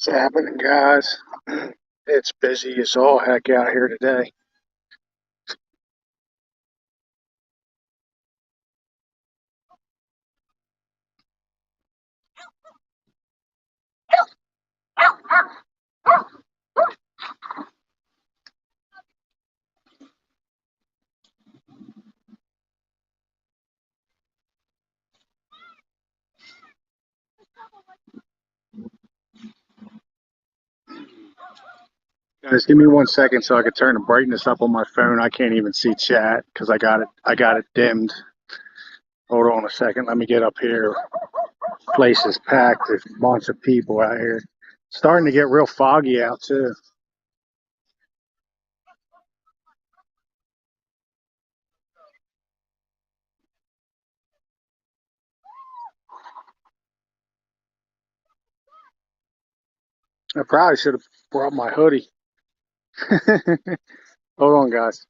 What's happening, guys? It's busy as all heck out here today. Guys, give me 1 second so I can turn the brightness up on my phone. I can't even see chat because I got it dimmed. Hold on a second. Let me get up here. Place is packed. There's a bunch of people out here. Starting to get real foggy out too. I probably should have brought my hoodie. Hold on, guys.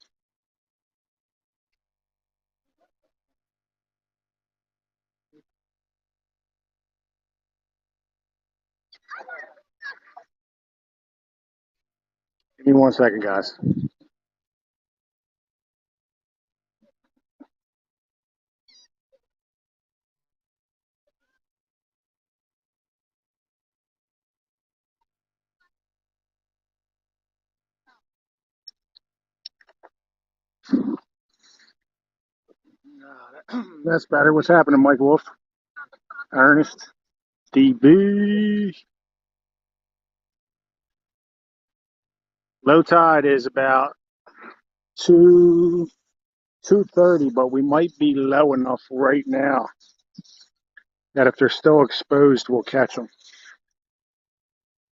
Give me 1 second, guys. That's better. What's happening, Mike Wolf? Ernest? DB? Low tide is about 2:30, but we might be low enough right now that if they're still exposed, we'll catch them.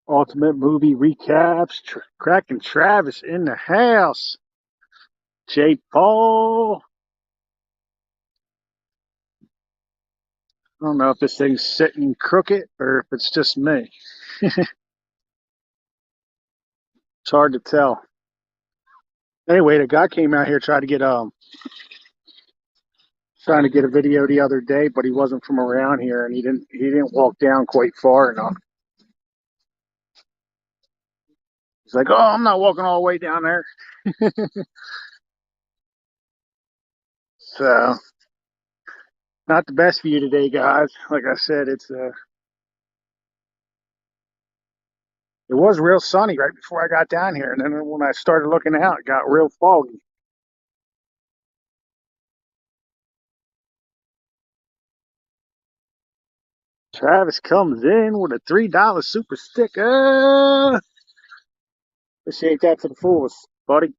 Ultimate movie recaps. Cracking Travis in the house. J. Paul. I don't know if this thing's sitting crooked or if it's just me. It's hard to tell. Anyway, the guy came out here trying to get a video the other day, but he wasn't from around here and he didn't walk down quite far enough. He's like, "Oh, I'm not walking all the way down there." So, not the best view today, guys. Like I said, it was real sunny right before I got down here, and then when I started looking out, it got real foggy. Travis comes in with a $3 super stick. Appreciate that to the fullest, buddy.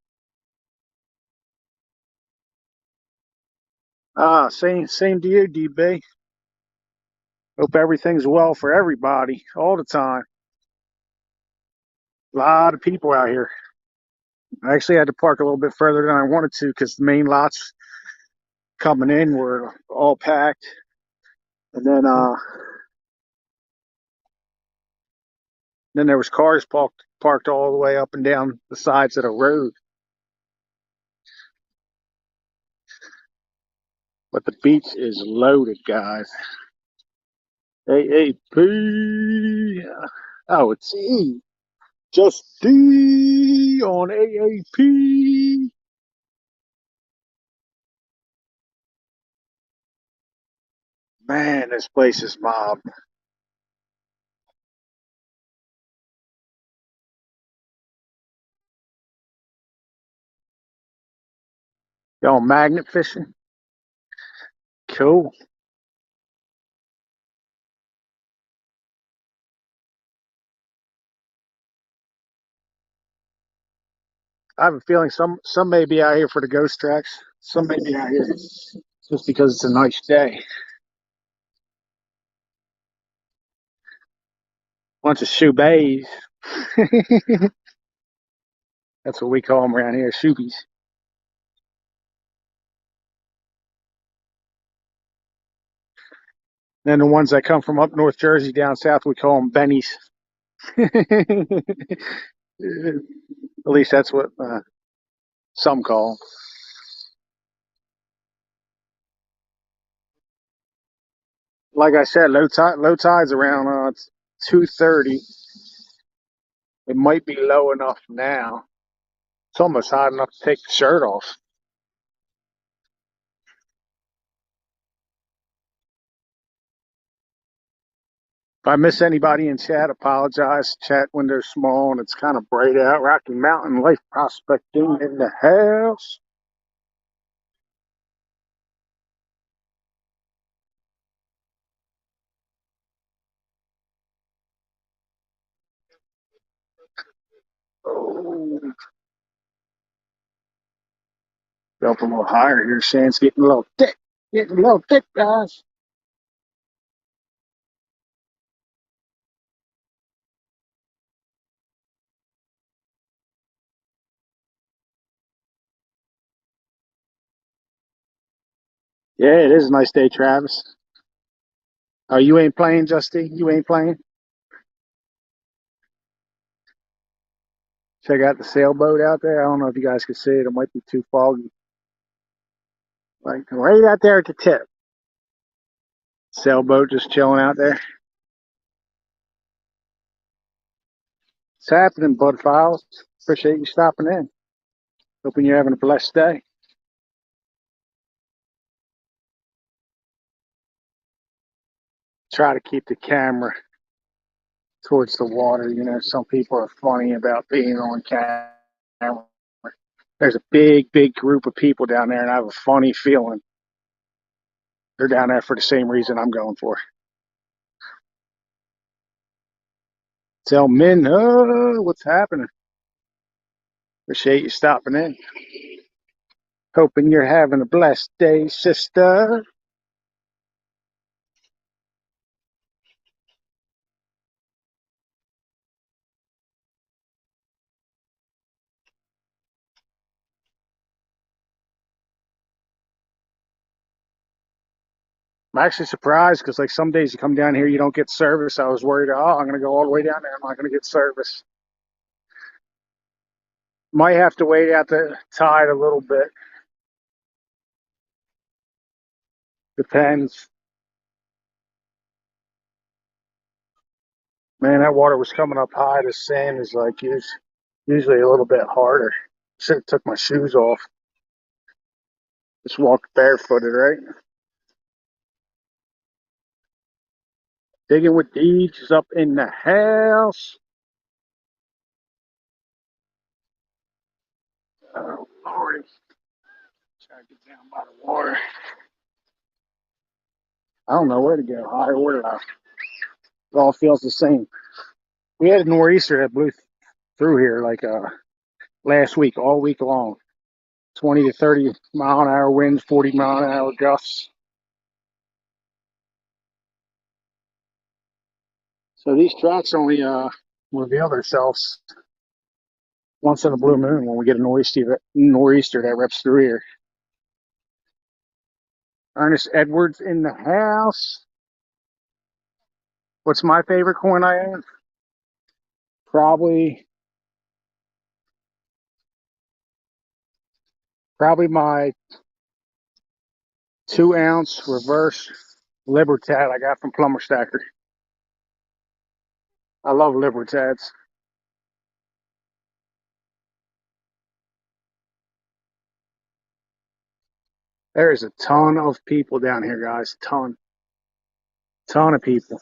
Same to you, DB. Hope everything's well for everybody all the time. A lot of people out here. I actually had to park a little bit further than I wanted to because the main lots coming in were all packed. And then there was cars parked all the way up and down the sides of the road. But the beach is loaded, guys. AAP. Oh, it's E. Just D on AAP. Man, this place is mobbed. Y'all magnet fishing? Cool. I have a feeling some may be out here for the ghost tracks. Some may be out here just because it's a nice day. Bunch of shoebays. That's what we call them around here, shoobies. Then the ones that come from up North Jersey down south, we call them bennies. At least that's what some call 'em. Like I said, low tide's around 2:30. It might be low enough now. It's almost hot enough to take the shirt off. If I miss anybody in chat, apologize. Chat window's small and it's kind of bright out. Rocky Mountain Life Prospecting in the house. Oh, go up a little higher here. Sand's getting a little thick. Getting a little thick, guys. Yeah, it is a nice day, Travis. Oh, you ain't playing, Justy? You ain't playing? Check out the sailboat out there. I don't know if you guys can see it. It might be too foggy. Like right out there at the tip. Sailboat just chilling out there. What's happening, Bud Files? Appreciate you stopping in. Hoping you're having a blessed day. Try to keep the camera towards the water. You know, some people are funny about being on camera. There's a big group of people down there, and I have a funny feeling they're down there for the same reason I'm going for. Tell men, oh, what's happening? Appreciate you stopping in. Hoping you're having a blessed day, sister. I'm actually surprised because, like, some days you come down here, you don't get service. I was worried, oh, I'm going to go all the way down there. I'm not going to get service. Might have to wait out the tide a little bit. Depends. Man, that water was coming up high. The sand is like usually a little bit harder. Should have took my shoes off. Just walked barefooted, right? Digging with Deej is up in the house. Oh, Lordy. Try to get down by the water. I don't know where to go, high or low. It all feels the same. We had a nor'easter that blew through here like last week, all week long. 20 to 30 mile an hour winds, 40 mile an hour gusts. So these tracks only reveal themselves once in a blue moon when we get a nor'easter that rips through here. Ernest Edwards in the house. What's my favorite coin I own? Probably my 2 ounce reverse Libertad I got from Plumber Stacker. I love Libertads. There is a ton of people down here, guys. Ton of people.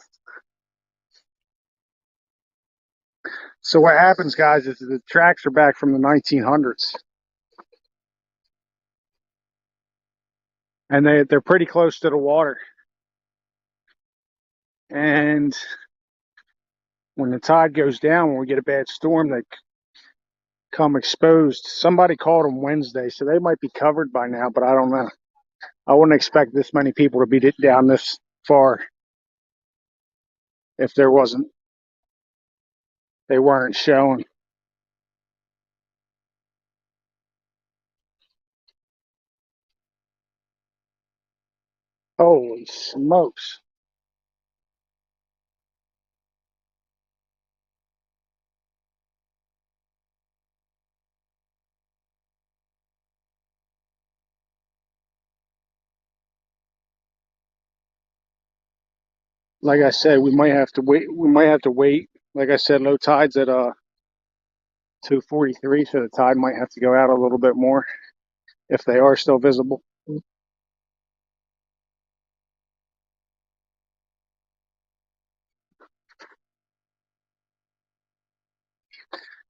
So what happens, guys, is the tracks are back from the 1900s, and they're pretty close to the water. And when the tide goes down, when we get a bad storm, they come exposed. Somebody called them Wednesday, so they might be covered by now, but I don't know. I wouldn't expect this many people to be down this far if they weren't showing. Holy smokes. Like I said, we might have to wait. We might have to wait. Like I said, low tides at 2:43, so the tide might have to go out a little bit more if they are still visible.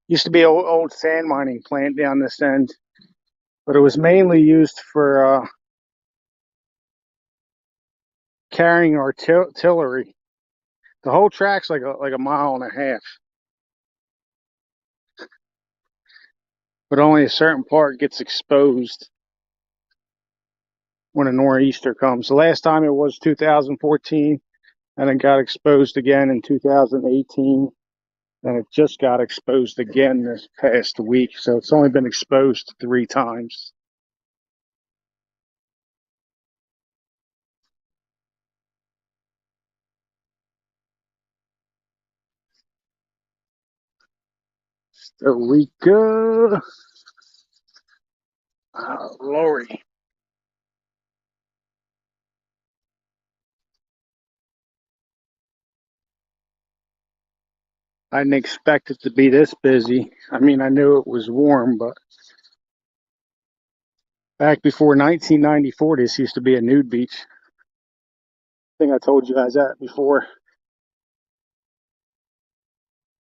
Used to be an old sand mining plant down this end, but it was mainly used for carrying artillery. The whole track's like a mile and a half, but only a certain part gets exposed when a nor'easter comes. The last time it was 2014, and it got exposed again in 2018, and it just got exposed again this past week. So it's only been exposed 3 times. Eureka! Oh, Lordy. I didn't expect it to be this busy. I mean, I knew it was warm, but back before 1994, this used to be a nude beach. I think I told you guys that before.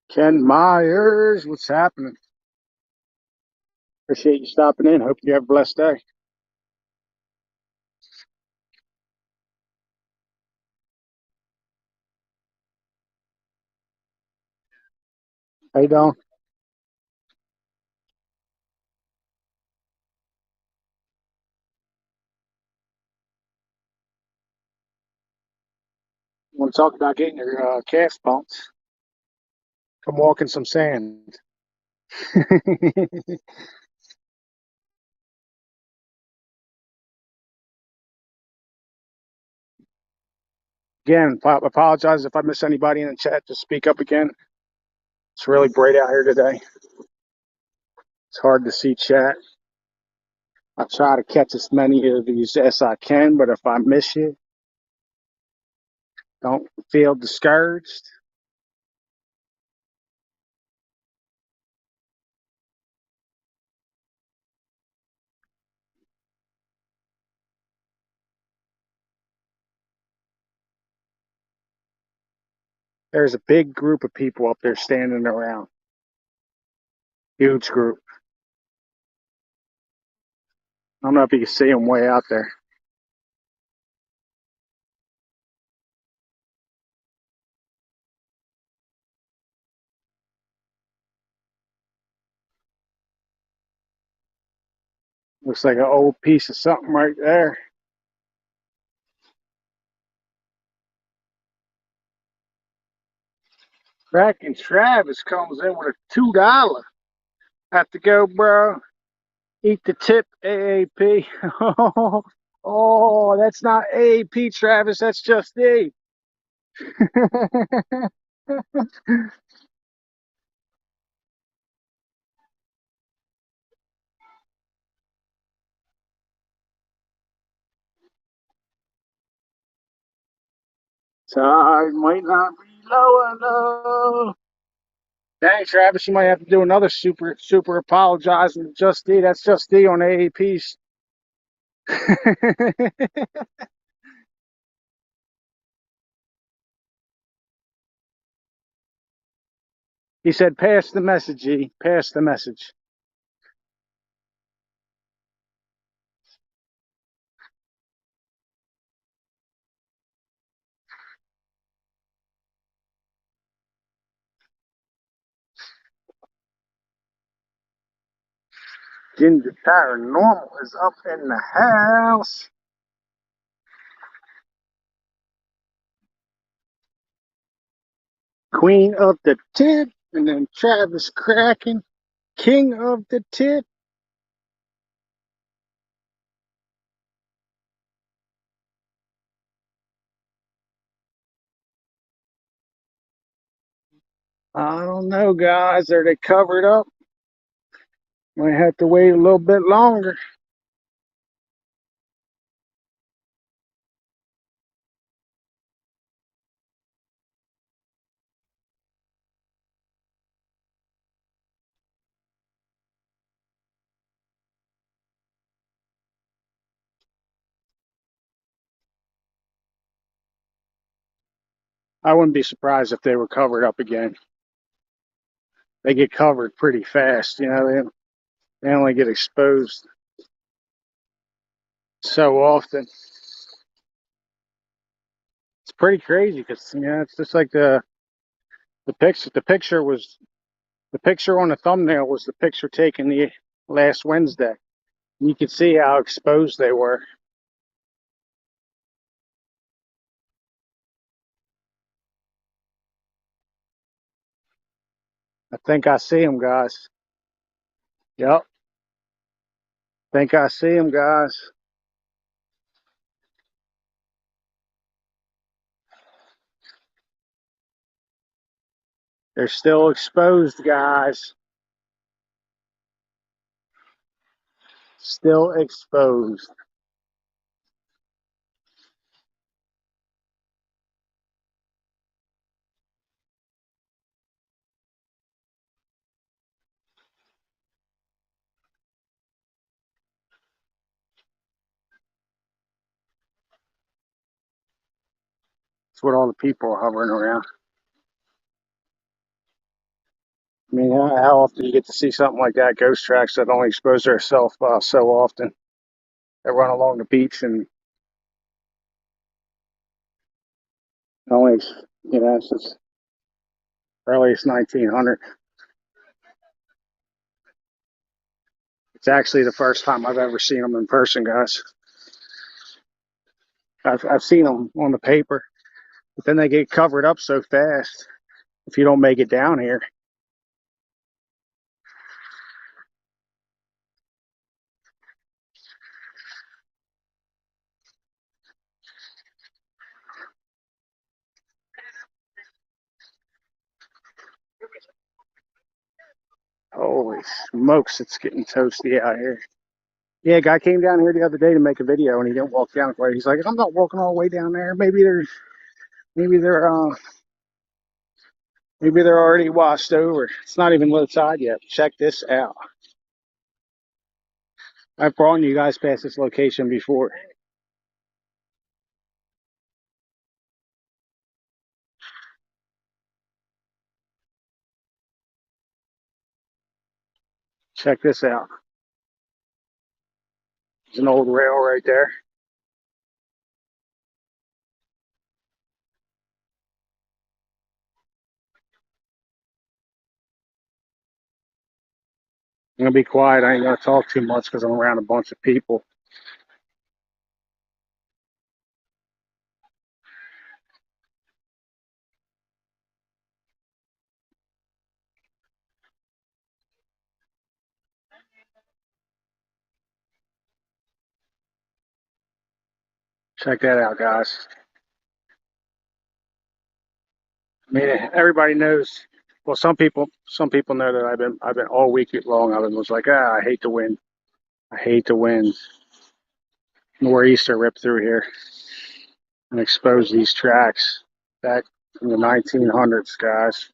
Ken Myers, what's happening? Appreciate you stopping in. Hope you have a blessed day. How you doing? Want to talk about getting your calves pumped? Come walk in some sand. Again, apologize if I miss anybody in the chat. Just speak up again. It's really bright out here today. It's hard to see chat. I try to catch as many of these as I can, but if I miss you, don't feel discouraged. There's a big group of people up there standing around. Huge group. I don't know if you can see them way out there. Looks like an old piece of something right there. Cracking Travis comes in with a $2. Have to go, bro. Eat the tip, AAP. Oh, that's not AAP, Travis. That's just E. Tide might not be low enough. Dang, Travis, you might have to do another super apologizing to Just D. That's Just D on AAPs. He said, pass the message, E. Pass the message. Ginger Paranormal is up in the house. Queen of the tip. And then Travis Kraken, king of the tip. I don't know, guys. Are they covered up? Might have to wait a little bit longer. I wouldn't be surprised if they were covered up again. They get covered pretty fast, you know. They only get exposed so often. It's pretty crazy because it's just like the picture. The picture on the thumbnail was the picture taken the last Wednesday. You could see how exposed they were. I think I see them, guys. Yep, think I see them, guys. They're still exposed, guys. Still exposed. That's what all the people are hovering around. I mean, how often do you get to see something like that? Ghost tracks that only expose themselves so often. They run along the beach and only, since earliest 1900. It's actually the first time I've ever seen them in person, guys. I've seen them on the paper, but then they get covered up so fast if you don't make it down here. Holy smokes, it's getting toasty out here. Yeah, a guy came down here the other day to make a video, and he didn't walk down quite. He's like, "I'm not walking all the way down there. Maybe they're, maybe they're already washed over. It's not even low tide yet. Check this out. I've brought you guys past this location before. Check this out. There's an old rail right there. I'm gonna be quiet. I ain't gonna talk too much because I'm around a bunch of people. Check that out, guys. I mean, everybody knows. Well, some people know that I've been all week long. Was like, I hate the wind. I hate the wind. Nor'easter ripped through here and exposed these tracks back in the 1900s, guys.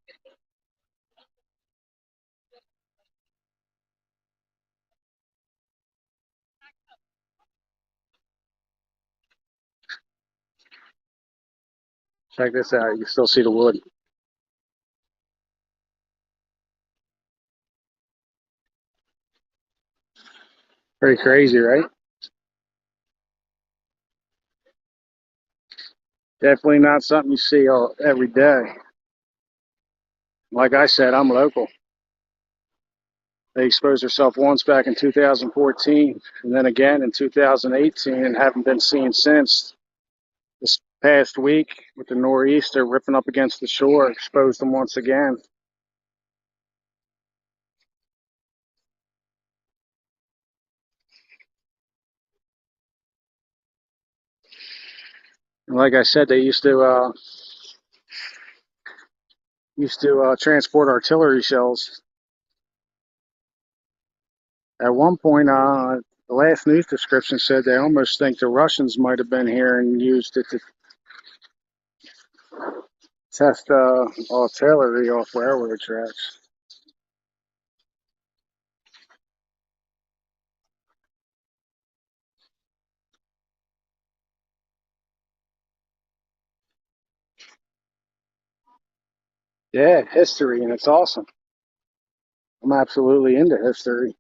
Check this out. You can still see the wood. Pretty crazy, right? Definitely not something you see every day. Like I said, I'm local. They exposed herself once back in 2014 and then again in 2018 and haven't been seen since. This past week with the nor'easter ripping up against the shore, exposed them once again. And like I said, they used to transport artillery shells. At one point, the last news description said they almost think the Russians might have been here and used it to test artillery off railroad tracks. Yeah, history, and it's awesome. I'm absolutely into history.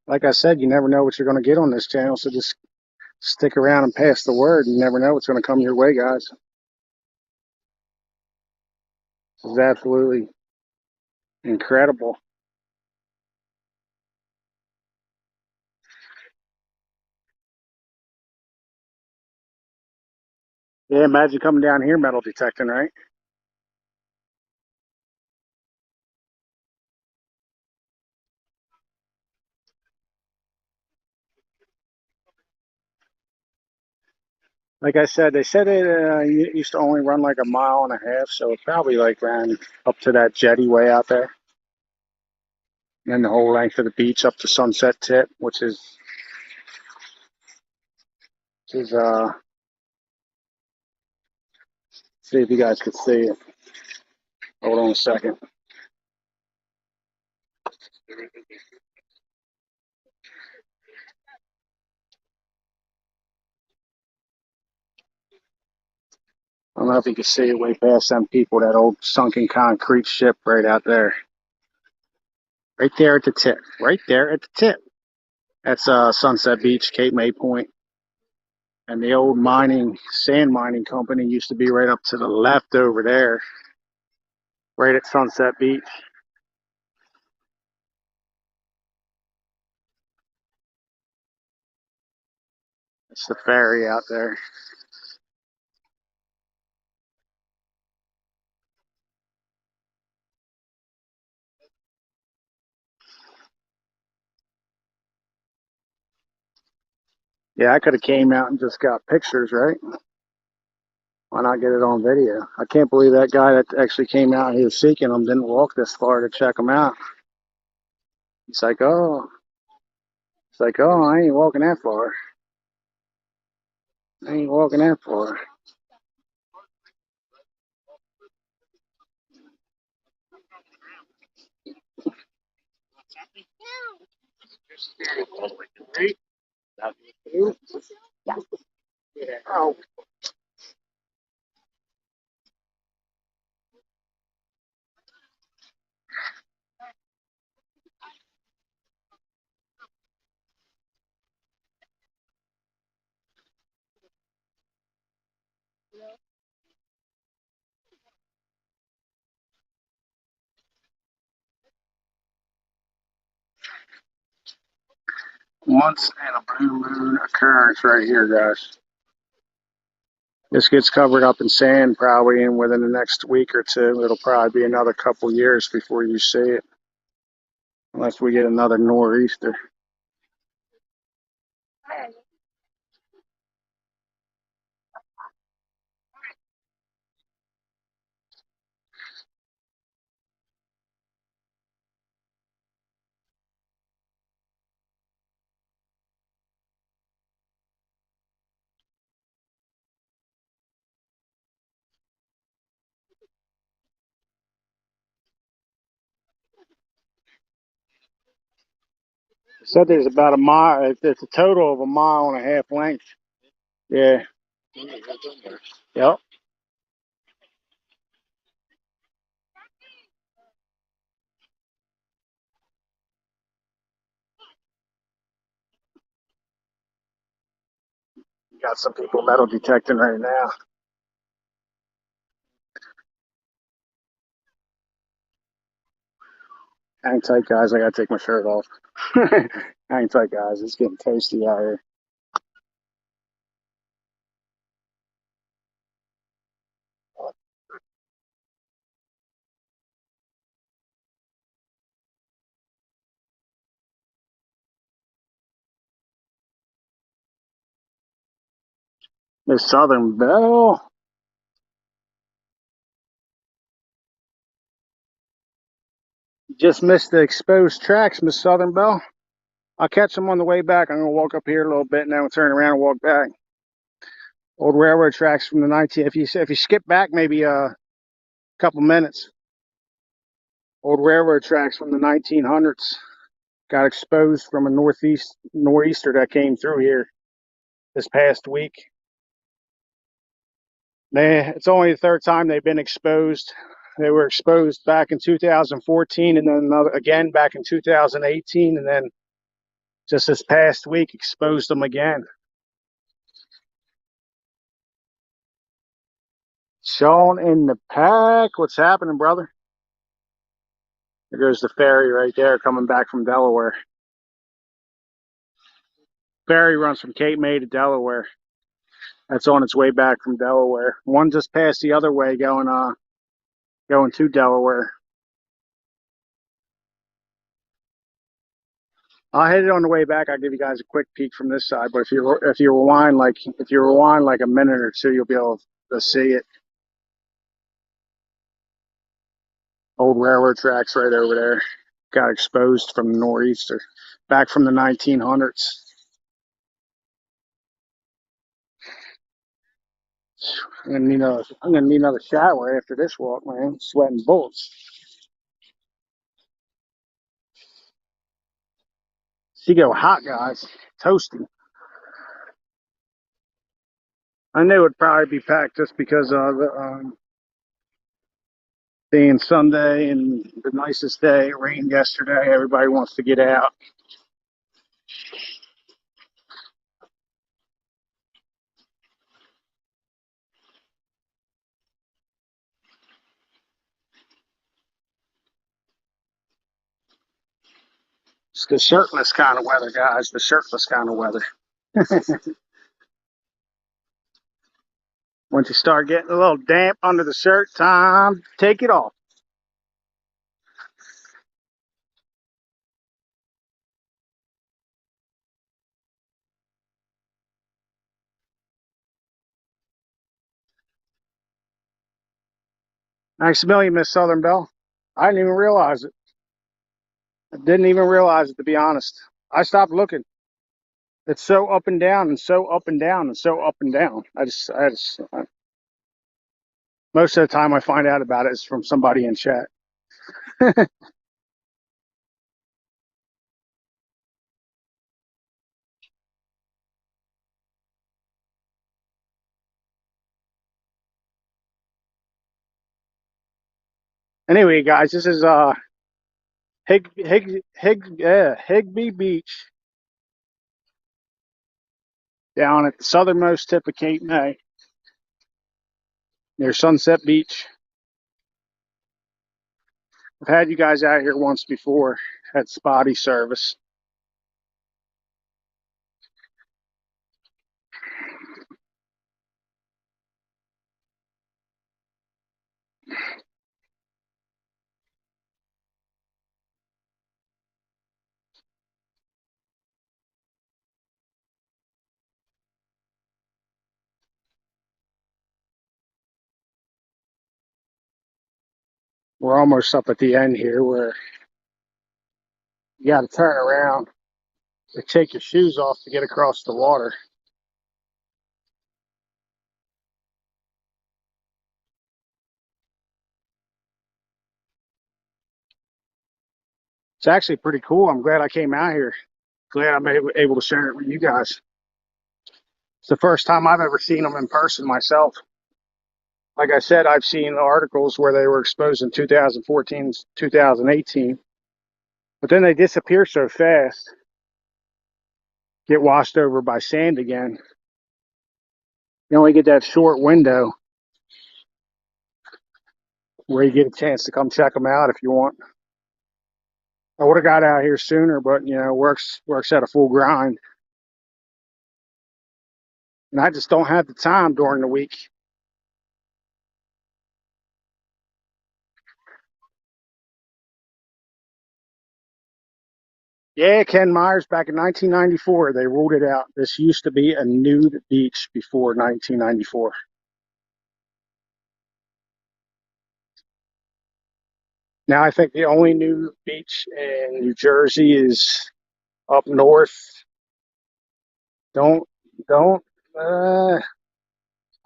Like I said, you never know what you're going to get on this channel, so just stick around and pass the word. You never know what's going to come your way, guys. This is absolutely incredible. Yeah, imagine coming down here metal detecting, right? Like I said, they said it used to only run like a mile and a half, so it probably like ran up to that jetty way out there. And then the whole length of the beach up to Sunset Tip, which is see if you guys could see it. Hold on a second. I don't know if you can see it way past them people, that old sunken concrete ship right out there. Right there at the tip. Right there at the tip. That's Sunset Beach, Cape May Point. And the old sand mining company used to be right up to the left over there, right at Sunset Beach. It's the ferry out there. Yeah, I could have came out and just got pictures, right? Why not get it on video? I can't believe that guy that actually came out, he was seeking them, didn't walk this far to check them out. He's like, oh, it's like, oh, I ain't walking that far. I ain't walking that far. Oh, once in a blue moon occurrence right here, guys. This gets covered up in sand probably, and within the next week or two, it'll probably be another couple years before you see it, unless we get another nor'easter. It said there's about a mile. It's a total of a mile and a half length. Yeah. Yep. Got some people metal detecting right now. Hang tight, guys. I gotta take my shirt off. Hang tight, guys. It's getting toasty out here. Miss Southern Belle. Just missed the exposed tracks, Miss Southern Belle. I'll catch them on the way back. I'm gonna walk up here a little bit and then we'll turn around and walk back. Old railroad tracks from the 19. If you skip back maybe a couple minutes, old railroad tracks from the 1900s got exposed from a nor'easter that came through here this past week. It's only the third time they've been exposed. They were exposed back in 2014 and then another, again back in 2018, and then just this past week exposed them again. Sean in the pack. What's happening, brother? There goes the ferry right there coming back from Delaware. Ferry runs from Cape May to Delaware. That's on its way back from Delaware. One just passed the other way going to Delaware. I'll hit it on the way back. I'll give you guys a quick peek from this side. But if you rewind like a minute or two, you'll be able to see it. Old railroad tracks right over there. Got exposed from the nor'easter, back from the 1900s. I'm gonna need another shower after this walk, man. Sweating bullets. She go hot, guys. Toasty. I knew it would probably be packed just because of being Sunday and the nicest day. It rained yesterday. Everybody wants to get out. It's the shirtless kind of weather, guys. The shirtless kind of weather. Once you start getting a little damp under the shirt, time to take it off. Thanks a million, Miss Southern Belle. I didn't even realize it. I didn't even realize it, to be honest. I stopped looking. It's so up and down and so up and down and so up and down. Most of the time I find out about it is from somebody in chat. Anyway, guys, this is Higbee Beach down at the southernmost tip of Cape May near Sunset Beach. I've had you guys out here once before, had spotty service. We're almost up at the end here where you got to turn around or take your shoes off to get across the water. It's actually pretty cool. I'm glad I came out here. Glad I'm able to share it with you guys. It's the first time I've ever seen them in person myself. Like I said, I've seen articles where they were exposed in 2014, 2018, but then they disappear so fast, get washed over by sand again. You only get that short window where you get a chance to come check them out if you want. I would have got out here sooner, but works at a full grind, and I just don't have the time during the week. Yeah, Ken Myers back in 1994, they ruled it out. This used to be a nude beach before 1994. Now I think the only nude beach in New Jersey is up north. Don't don't I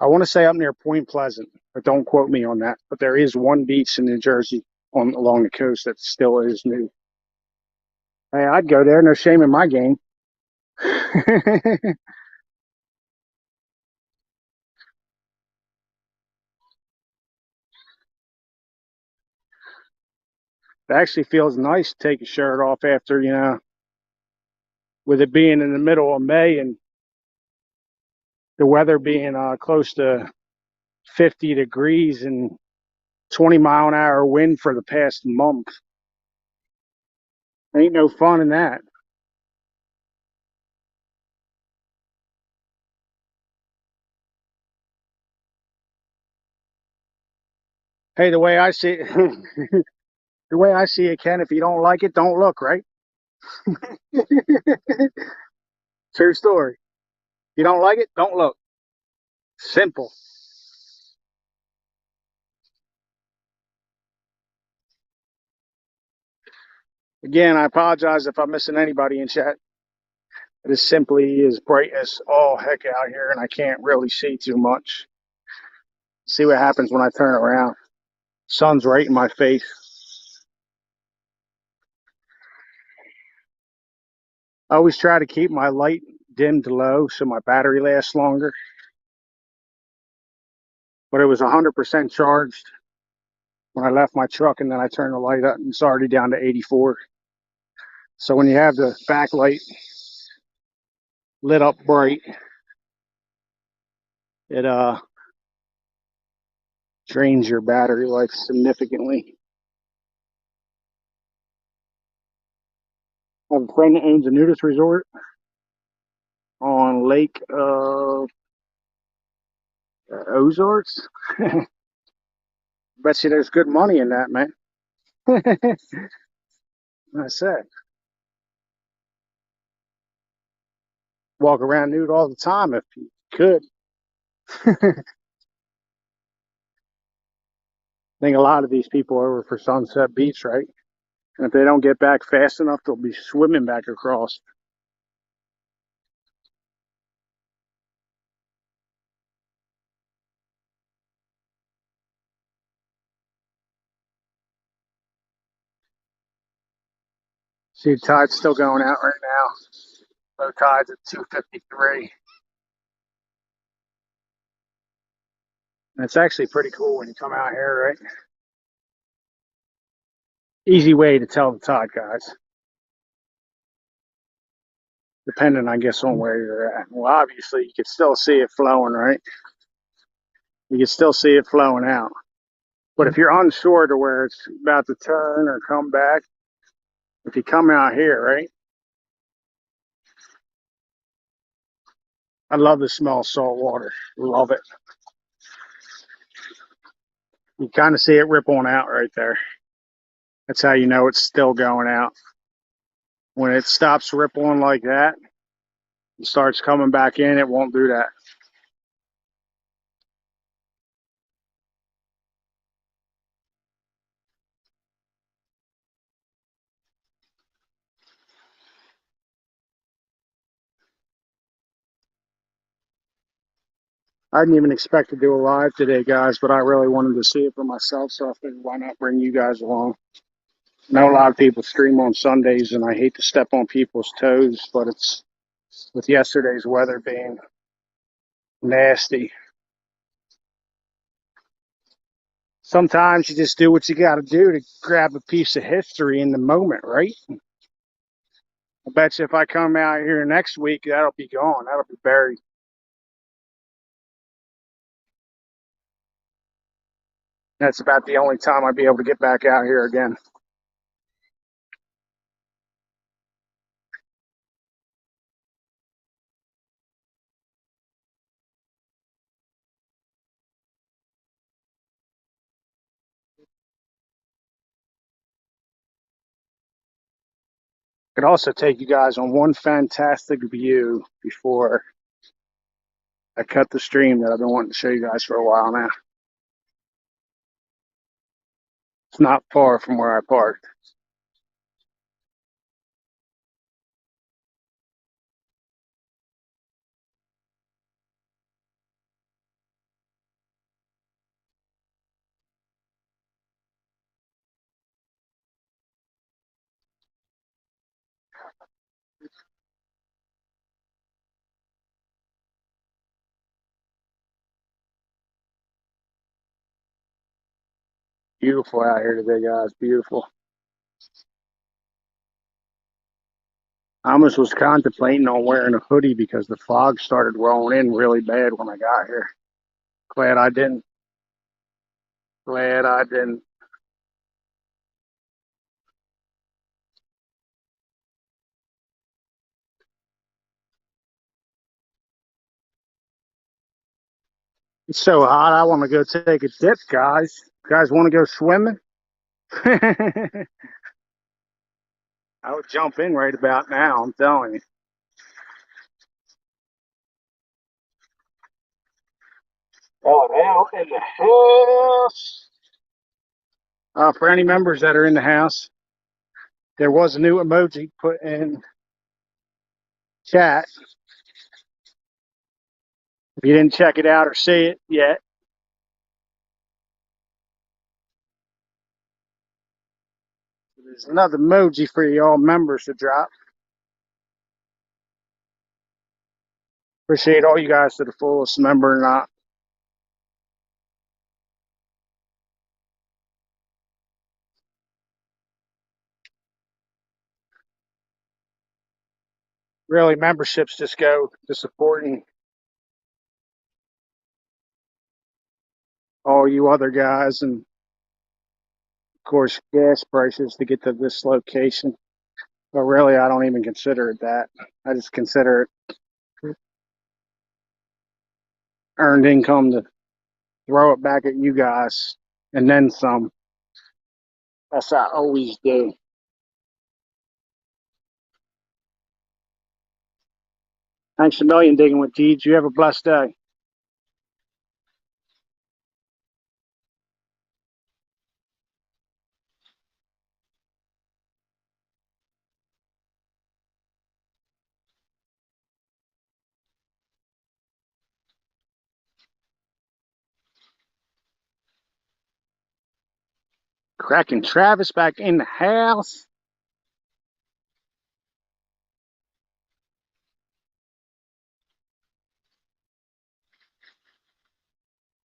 want to say up near Point Pleasant, but don't quote me on that. But there is one beach in New Jersey along the coast that still is nude. Hey, I'd go there. No shame in my game. It actually feels nice to take your shirt off after, with it being in the middle of May and the weather being close to 50 degrees and 20-mile-an-hour wind for the past month. Ain't no fun in that. Hey, the way I see it, the way I see it, Ken, if you don't like it, don't look, right? True story. You don't like it, don't look. Simple. Again, I apologize if I'm missing anybody in chat. It is simply as bright as all heck out here, and I can't really see too much. See what happens when I turn around. Sun's right in my face. I always try to keep my light dimmed low so my battery lasts longer. But it was 100% charged when I left my truck, and then I turned the light up and it's already down to 84. So when you have the backlight lit up bright, it drains your battery life significantly. I have a friend that owns a nudist resort on Lake Ozarks. Bet you there's good money in that, man. I said, walk around nude all the time if you could. I think a lot of these people are over for Sunset Beach, right? And if they don't get back fast enough, they'll be swimming back across. See, the tide's still going out right now. Low tide's at 2:53. And it's actually pretty cool when you come out here, right? Easy way to tell the tide, guys. Depending, I guess, on where you're at. Well, obviously, you can still see it flowing, right? You can still see it flowing out. But if you're unsure to where it's about to turn or come back, if you come out here, right? I love the smell of salt water. Love it. You kind of see it rip on out right there. That's how you know it's still going out. When it stops rippling like that, it starts coming back in, it won't do that. I didn't even expect to do a live today, guys, but I really wanted to see it for myself, so I figured why not bring you guys along. I know a lot of people stream on Sundays, and I hate to step on people's toes, but it's with yesterday's weather being nasty. Sometimes you just do what you got to do to grab a piece of history in the moment, right? I bet you if I come out here next week, that'll be gone. That'll be buried. That's about the only time I'd be able to get back out here again. Could also take you guys on one fantastic view before I cut the stream that I've been wanting to show you guys for a while now. It's not far from where I parked. Beautiful out here today, guys. Beautiful. I almost was contemplating on wearing a hoodie because the fog started rolling in really bad when I got here. Glad I didn't. Glad I didn't. It's so hot. I want to go take a dip, guys. You guys want to go swimming? I would jump in right about now. I'm telling you. Oh, now in the house. For any members that are in the house, there was a new emoji put in chat. If you didn't check it out or see it yet, there's another emoji for y'all members to drop. Appreciate all you guys to the fullest, member or not. Really, memberships just go to supporting all you other guys, and of course, gas prices to get to this location. But really, I don't even consider it that. I just consider it earned income to throw it back at you guys and then some. That's what I always do. Thanks a million, Digging with Deeds. You have a blessed day. Cracking Travis back in the house.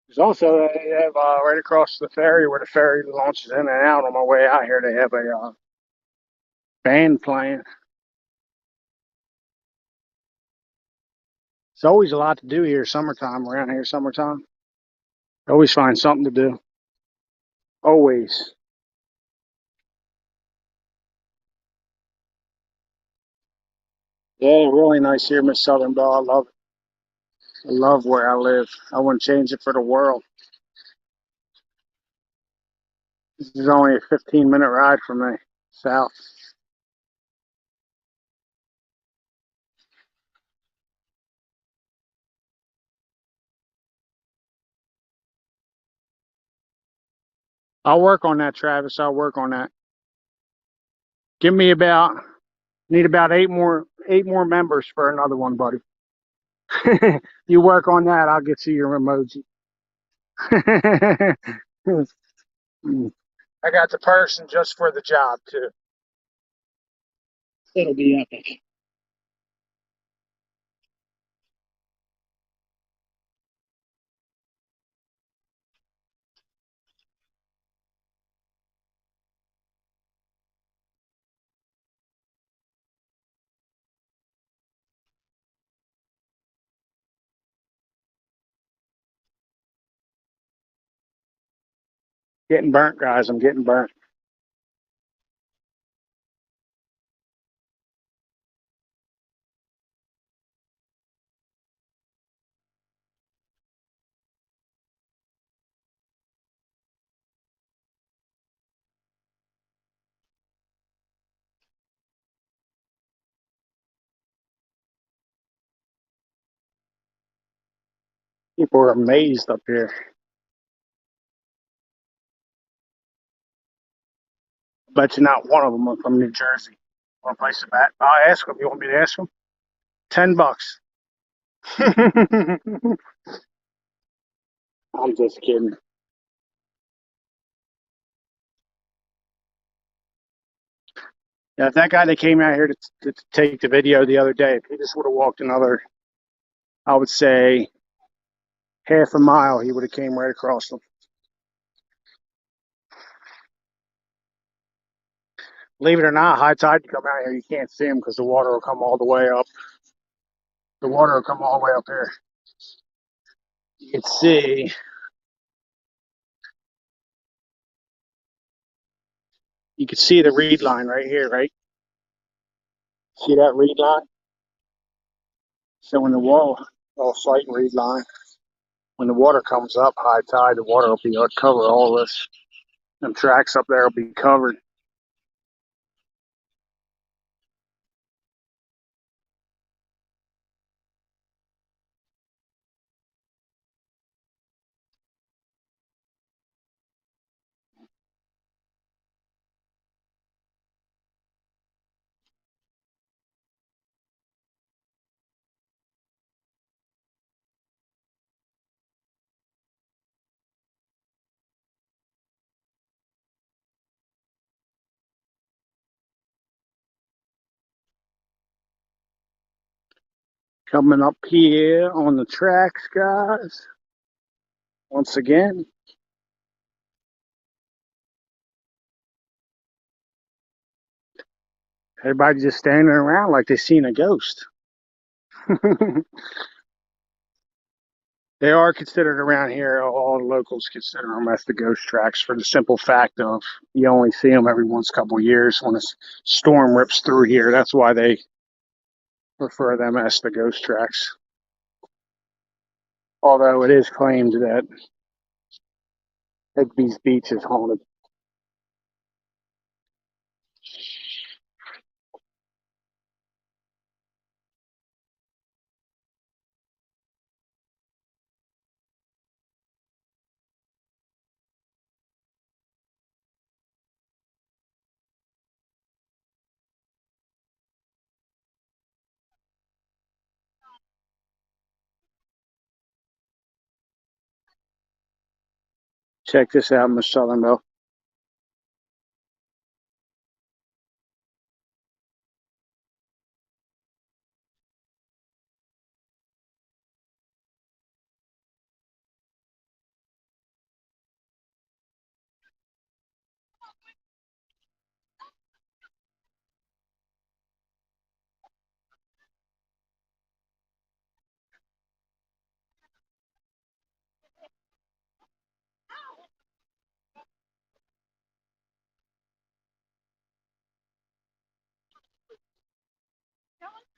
There's also they have right across the ferry where the ferry launches in and out. On my way out here, they have a band playing. It's always a lot to do here, summertime around here. Summertime, always find something to do. Always. Yeah, really nice here, Miss Southern Belle. I love it. I love where I live. I wouldn't change it for the world. This is only a 15-minute ride from me south. I'll work on that, Travis. I'll work on that. Give me about need about eight more members for another one, buddy. You work on that, I'll get you your emoji. I got the person just for the job too. It'll be epic. Getting burnt, guys. I'm getting burnt. People are amazed up here. Bet you not one of them are from New Jersey. Want to place a bet? I'll ask them. You want me to ask them? $10. I'm just kidding. Yeah, if that guy that came out here to take the video the other day, if he just would have walked another, I would say, half a mile, he would have came right across them. Believe it or not, high tide, you come out here, you can't see them because the water will come all the way up. The water will come all the way up here. You can see, the reed line right here, right? See that reed line? So when the wall, all slight reed line, when the water comes up, high tide, the water will be cover all this. Them tracks up there will be covered. Coming up here on the tracks, guys. Once again, everybody just standing around like they seen a ghost. They are considered around here, all the locals consider them as the ghost tracks for the simple fact of you only see them every once a couple of years when a storm rips through here. That's why they refer them as the ghost tracks. Although it is claimed that Higbee Beach is haunted. Check this out, Miss Southernville.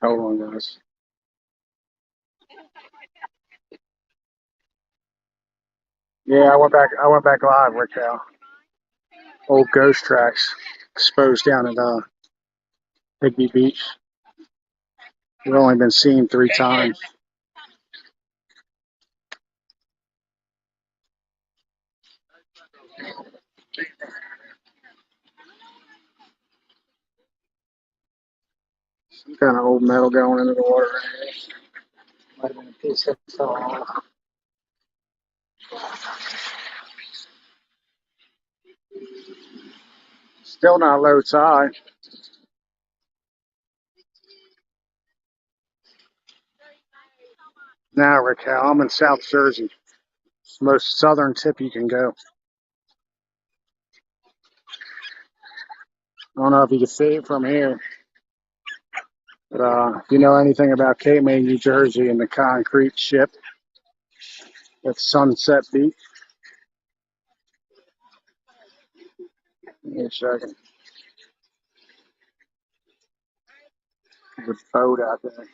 Hold on, guys. Yeah, I went back. Live, Raquel. Old ghost tracks exposed down at Higbee Beach. They've only been seen 3 times. Some kind of old metal going into the water. Might have been a piece that fell off. Still not low tide. Now, Raquel, I'm in South Jersey. It's the most southern tip you can go. I don't know if you can see it from here, but if you know anything about Cape May, New Jersey, and the concrete ship at Sunset Beach. Give me a second. There's a boat out there.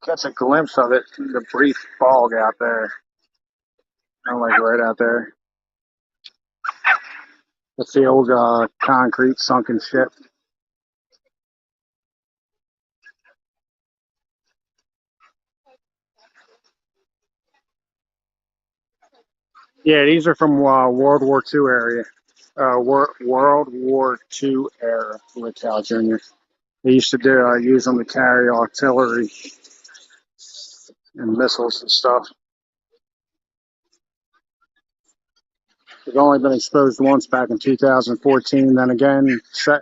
Catch a glimpse of it through the brief fog out there. I'm like right out there. That's the old concrete sunken ship. Yeah, these are from World War II area. World War II era with Cal Jr. They used to use them to carry artillery and missiles and stuff. They've only been exposed once back in 2014, then again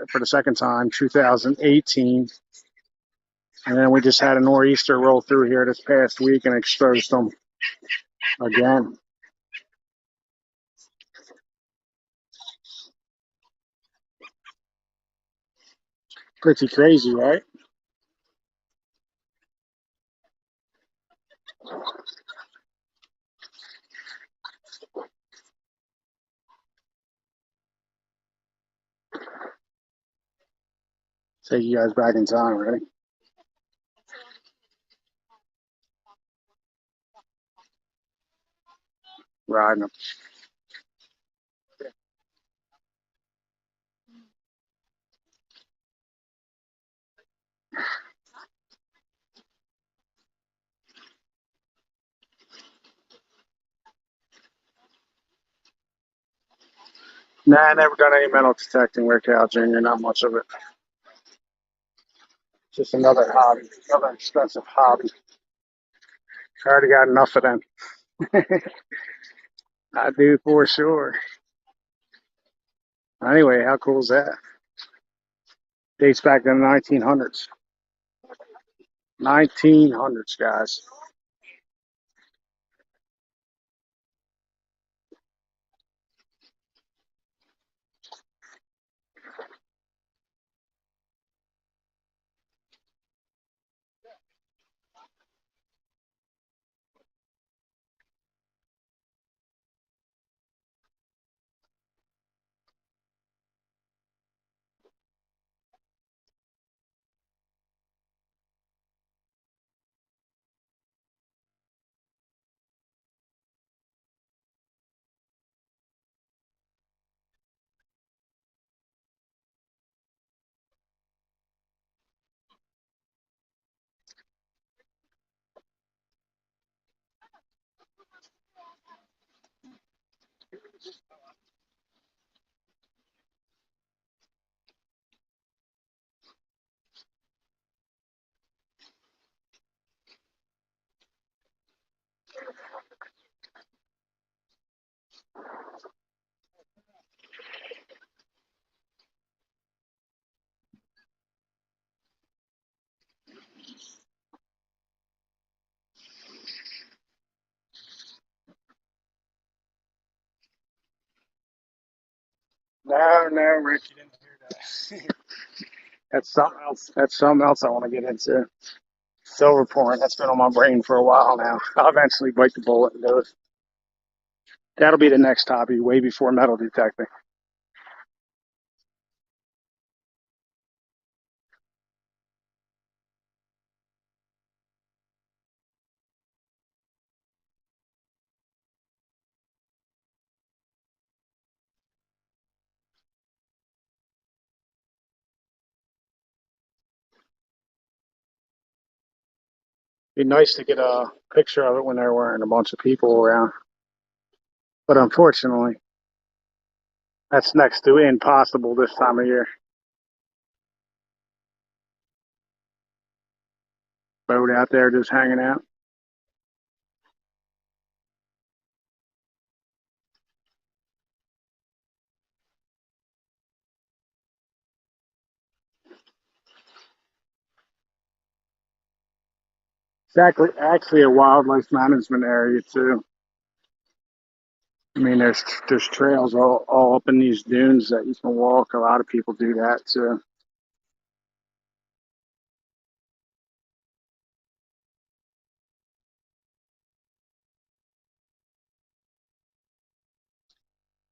for the second time, 2018. And then we just had a nor'easter roll through here this past week and exposed them again. Pretty crazy, right? Take you guys back in time, ready? Riding them. Nah, I never done any metal detecting work out, Junior. Not much of it. Just another hobby, another expensive hobby. I already got enough of them. I do for sure. Anyway, how cool is that? Dates back to the 1900s. 1900s, guys. No, no, Rick, you didn't hear that. That's something else. That's something else I want to get into. Silver pouring. That's been on my brain for a while now. I'll eventually bite the bullet and do it. That'll be the next hobby, way before metal detecting. Be nice to get a picture of it when there weren't a bunch of people around. But unfortunately, that's next to impossible this time of year. Boat out there just hanging out. Exactly, actually a wildlife management area too. I mean, there's trails all up in these dunes that you can walk. A lot of people do that too.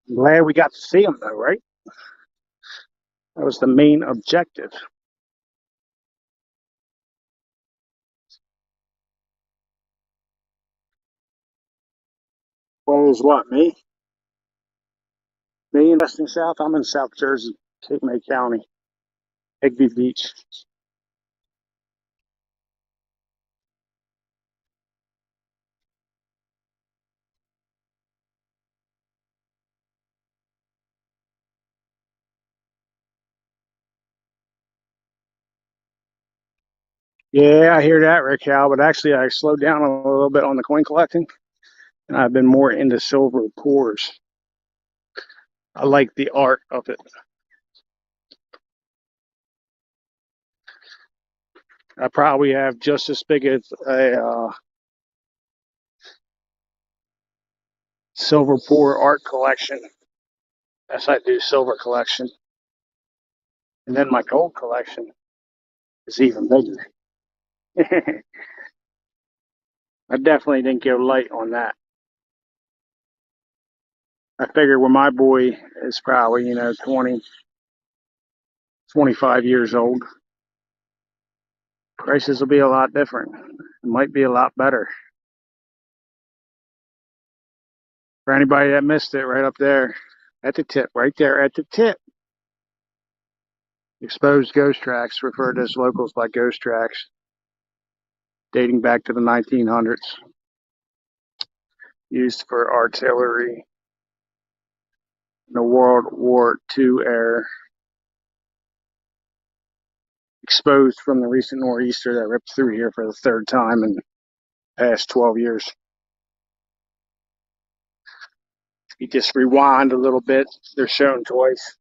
I'm glad we got to see them though, right? That was the main objective. Well, is what me? Me investing south. I'm in South Jersey, Cape May County, Higbee Beach. Yeah, I hear that, Rick Hal. But actually, I slowed down a little bit on the coin collecting, and I've been more into silver pours. I like the art of it. I probably have just as big as a silver pour art collection as I do silver collection, and then my gold collection. is even bigger. I definitely didn't go light on that. I figure when my boy is probably, 20, 25 years old, prices will be a lot different. It might be a lot better. For anybody that missed it, right up there at the tip, right there at the tip. Exposed ghost tracks, referred to as locals by ghost tracks, dating back to the 1900s, used for artillery in the World War II era. Exposed from the recent nor'easter that ripped through here for the third time in the past 12 years. You just rewind a little bit, they're shown twice.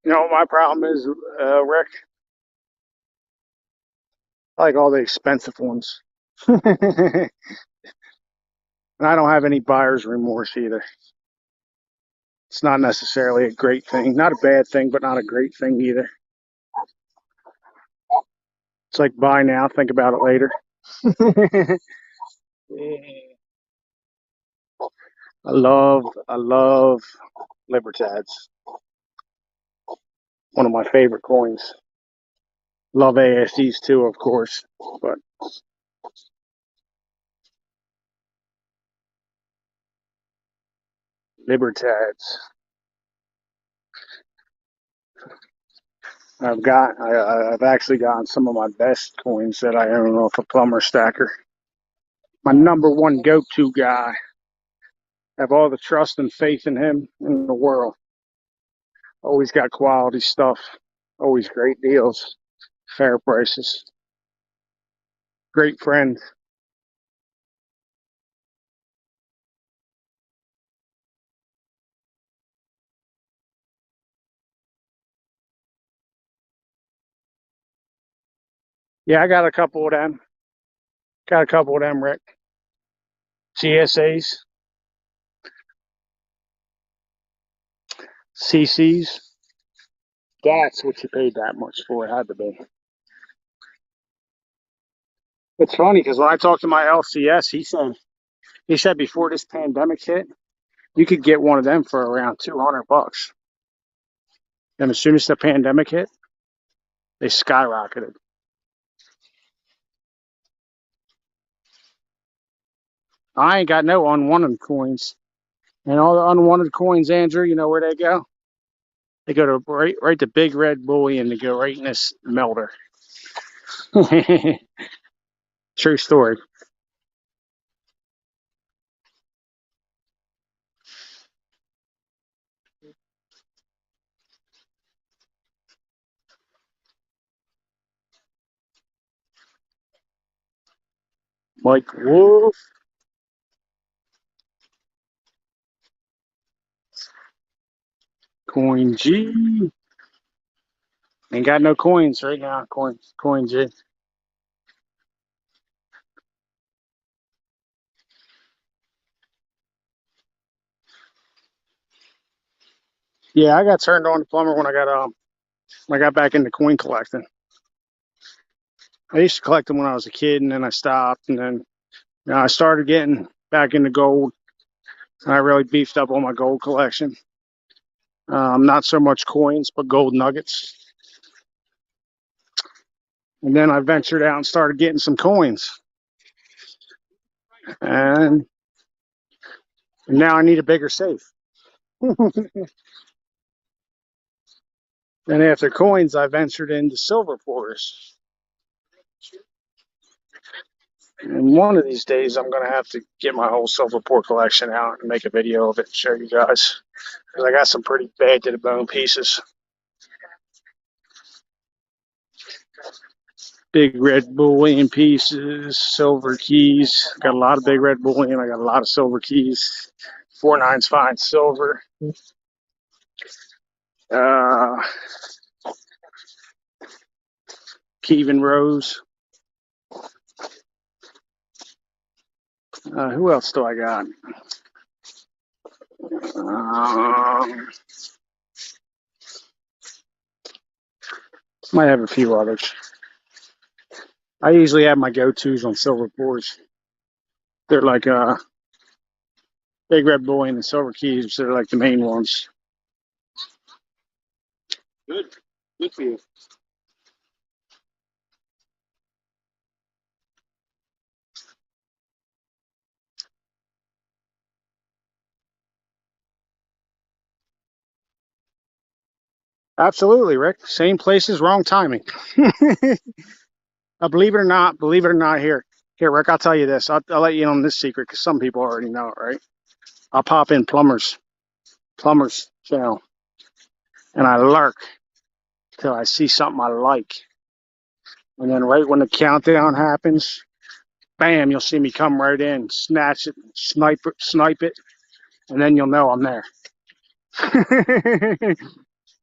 You know what my problem is, Rick? I like all the expensive ones. And I don't have any buyer's remorse either. It's not necessarily a great thing. Not a bad thing, but not a great thing either. It's like buy now, think about it later. I love Libertads. One of my favorite coins. Love ASCs too, of course, but Libertads. I've actually gotten some of my best coins that I own off a plumber stacker. My number one go-to guy. Have all the trust and faith in him in the world. Always got quality stuff. Always great deals. Fair prices. Great friend. Yeah, I got a couple of them. Got a couple of them, Rick. GSAs, CCs. That's what you paid that much for. It had to be. It's funny because when I talked to my LCS, he said before this pandemic hit, you could get one of them for around $200. And as soon as the pandemic hit, they skyrocketed. I ain't got no unwanted coins. And all the unwanted coins, Andrew, you know where they go? They go to right to Big Red Bullion. They go right in this melter. True story. Mike Wolf. Coin G. Ain't got no coins right now. Coin G. Yeah, I got turned on to plumber when I got back into coin collecting. I used to collect them when I was a kid, and then I stopped, and then I started getting back into gold. And I really beefed up on my gold collection. Not so much coins, but gold nuggets. And then I ventured out and started getting some coins. And now I need a bigger safe. And after coins, I ventured into silver pours. And one of these days, I'm going to have to get my whole silver pour collection out and make a video of it and show you guys. Because I got some pretty bad to the bone pieces. Big red bullion pieces, silver keys. Got a lot of big red bullion. I got a lot of silver keys. 4/9 fine silver. Uh, Kevin Rose. Who else do I got? Might have a few others. I usually have my go-tos on silver pours. They're like Big Red Boy and the Silver Keys. They're like the main ones. Good. Good for you. Absolutely, Rick. Same places, wrong timing. Believe it or not, here, Rick. I'll tell you this. I'll let you in on this secret because some people already know it, right? I'll pop in Plumber's channel, and I lurk till I see something I like, and then right when the countdown happens, bam! You'll see me come right in, snatch it, snipe it, and then you'll know I'm there.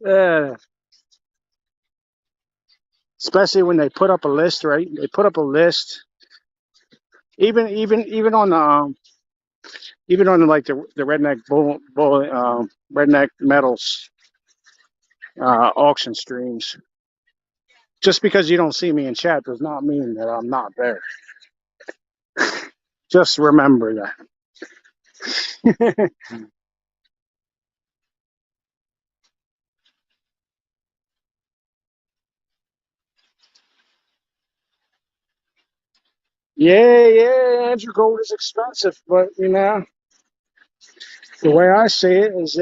uh, Especially when they put up a list, right? They put up a list, even on the like the redneck metals auction streams. Just because you don't see me in chat does not mean that I'm not there. Just remember that. Yeah, Andrew Gold is expensive, but you know, the way I see it is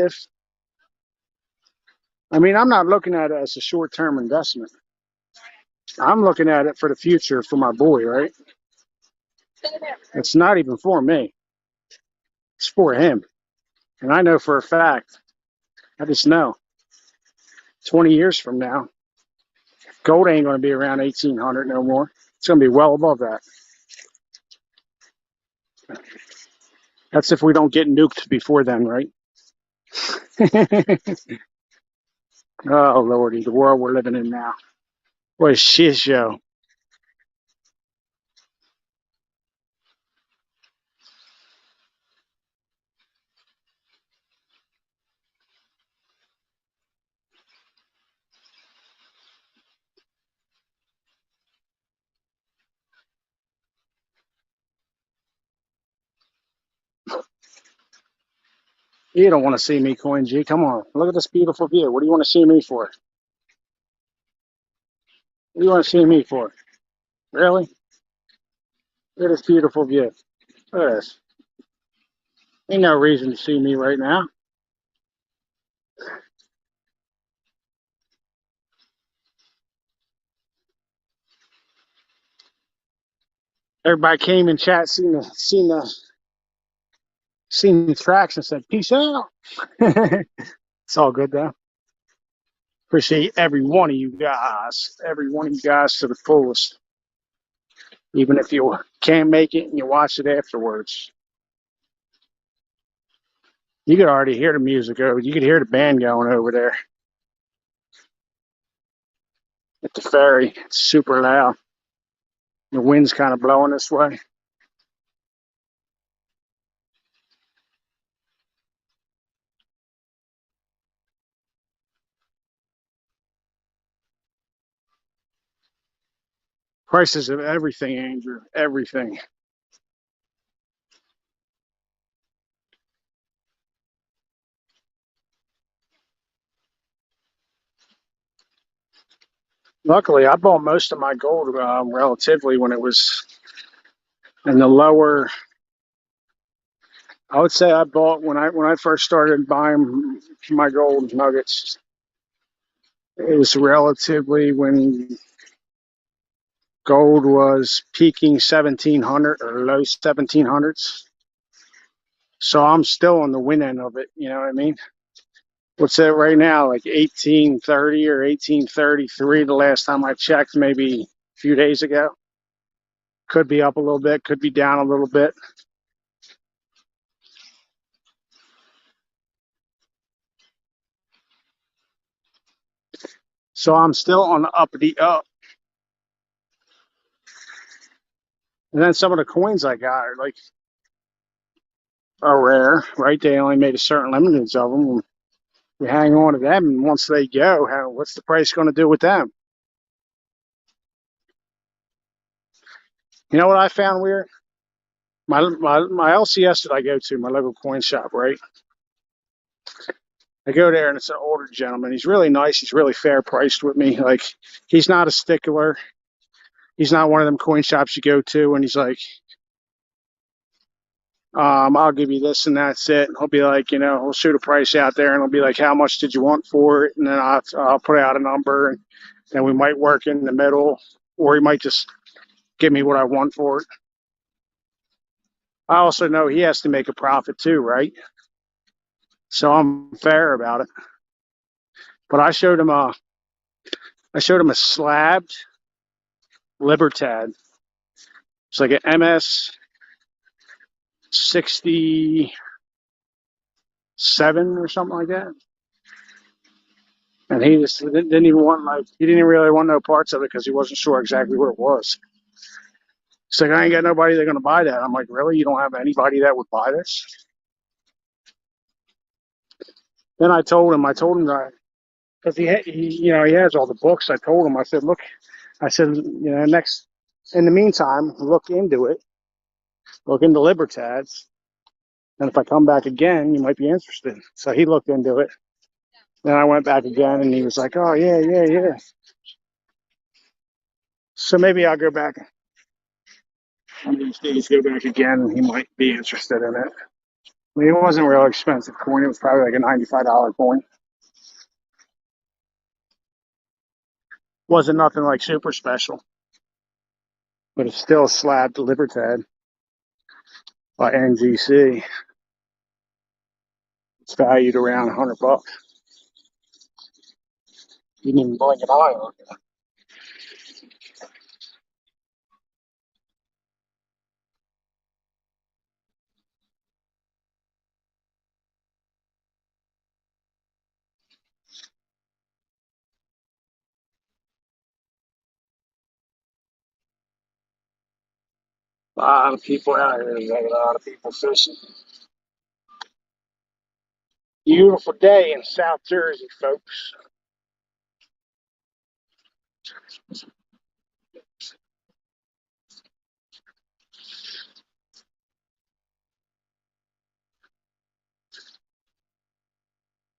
I'm not looking at it as a short term investment. I'm looking at it for the future for my boy, right? It's not even for me. It's for him. And I know for a fact, I just know 20 years from now, gold ain't going to be around 1800 no more. It's going to be well above that. That's if we don't get nuked before then, right? Oh, Lordy, the world we're living in now. What a shit show. You don't want to see me, Coin G. Come on. Look at this beautiful view. What do you want to see me for? What do you want to see me for? Really? Look at this beautiful view. Look at this. Ain't no reason to see me right now. Everybody came in chat, seen the tracks and said, peace out. It's all good though. Appreciate every one of you guys. Every one of you guys to the fullest. Even if you can't make it and you watch it afterwards. You could already hear the music over. You could hear the band going over there at the ferry. It's super loud. The wind's kind of blowing this way. Prices of everything, Andrew. Everything. Luckily, I bought most of my gold relatively when it was in the lower. I would say I bought when I first started buying my gold nuggets. It was relatively when gold was peaking 1700 or low 1700s. So I'm still on the win end of it. You know what I mean? What's that right now? Like 1830 or 1833 the last time I checked, maybe a few days ago. Could be up a little bit, could be down a little bit. So I'm still on the uppity up. And then some of the coins I got are like are rare, right? They only made a certain limited of them. You hang on to them, and once they go, what's the price going to do with them? You know what I found weird? My LCS that I go to, my local coin shop, right? I go there and it's an older gentleman. He's really nice. He's really fair priced with me. Like he's not a stickler. He's not one of them coin shops you go to and he's like, I'll give you this and that's it. He'll be like, he'll shoot a price out there and he'll be like, how much did you want for it? And then I'll put out a number and then we might work in the middle or he might just give me what I want for it. I also know he has to make a profit too, right? So I'm fair about it. But I showed him a slabbed Libertad. It's like an MS 67 or something like that. And he just didn't even want he didn't really want no parts of it because he wasn't sure exactly what it was. He's like, I ain't got nobody that's gonna buy that. I'm like, really? You don't have anybody that would buy this? Then I told him that because he has all the books. I told him, I said, look, I said, next in the meantime, look into it. Look into Libertads. And if I come back again, you might be interested. So he looked into it. Then I went back again and he was like, oh, yeah, yeah, yeah. So maybe I'll go back one of these days, go back again, and he might be interested in it. I mean, it wasn't a real expensive coin. It was probably like a $95 coin. Wasn't nothing like super special, but it's still slabbed Libertad by NGC. It's valued around $100. You didn't even blink an eye on it. A lot of people out here. There's a lot of people fishing. Beautiful day in South Jersey, folks.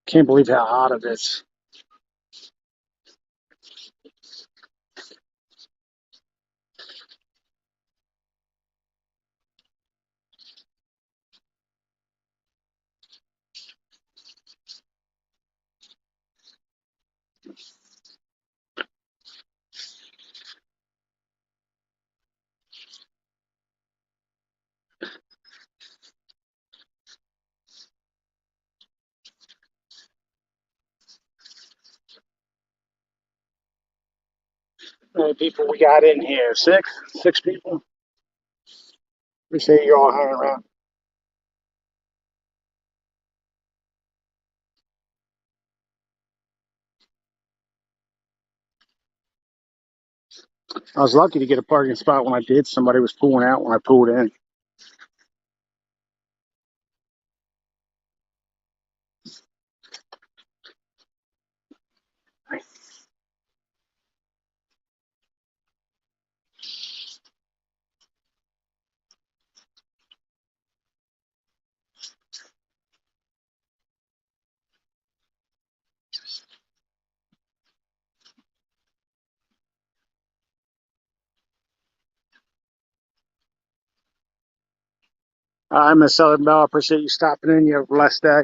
Can't believe how hot it is. How many people we got in here? Six people. We say you all hanging around. I was lucky to get a parking spot when I did. Somebody was pulling out when I pulled in. I'm Miss Southern Bell. I appreciate you stopping in. You have a blessed day.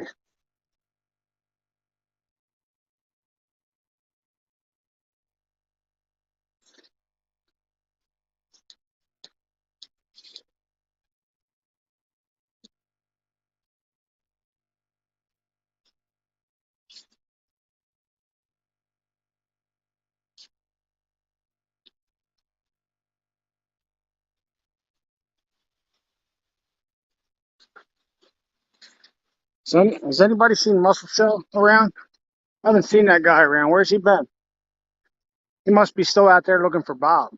So, has anybody seen Muscle Show around? I haven't seen that guy around. Where's he been? He must be still out there looking for Bob.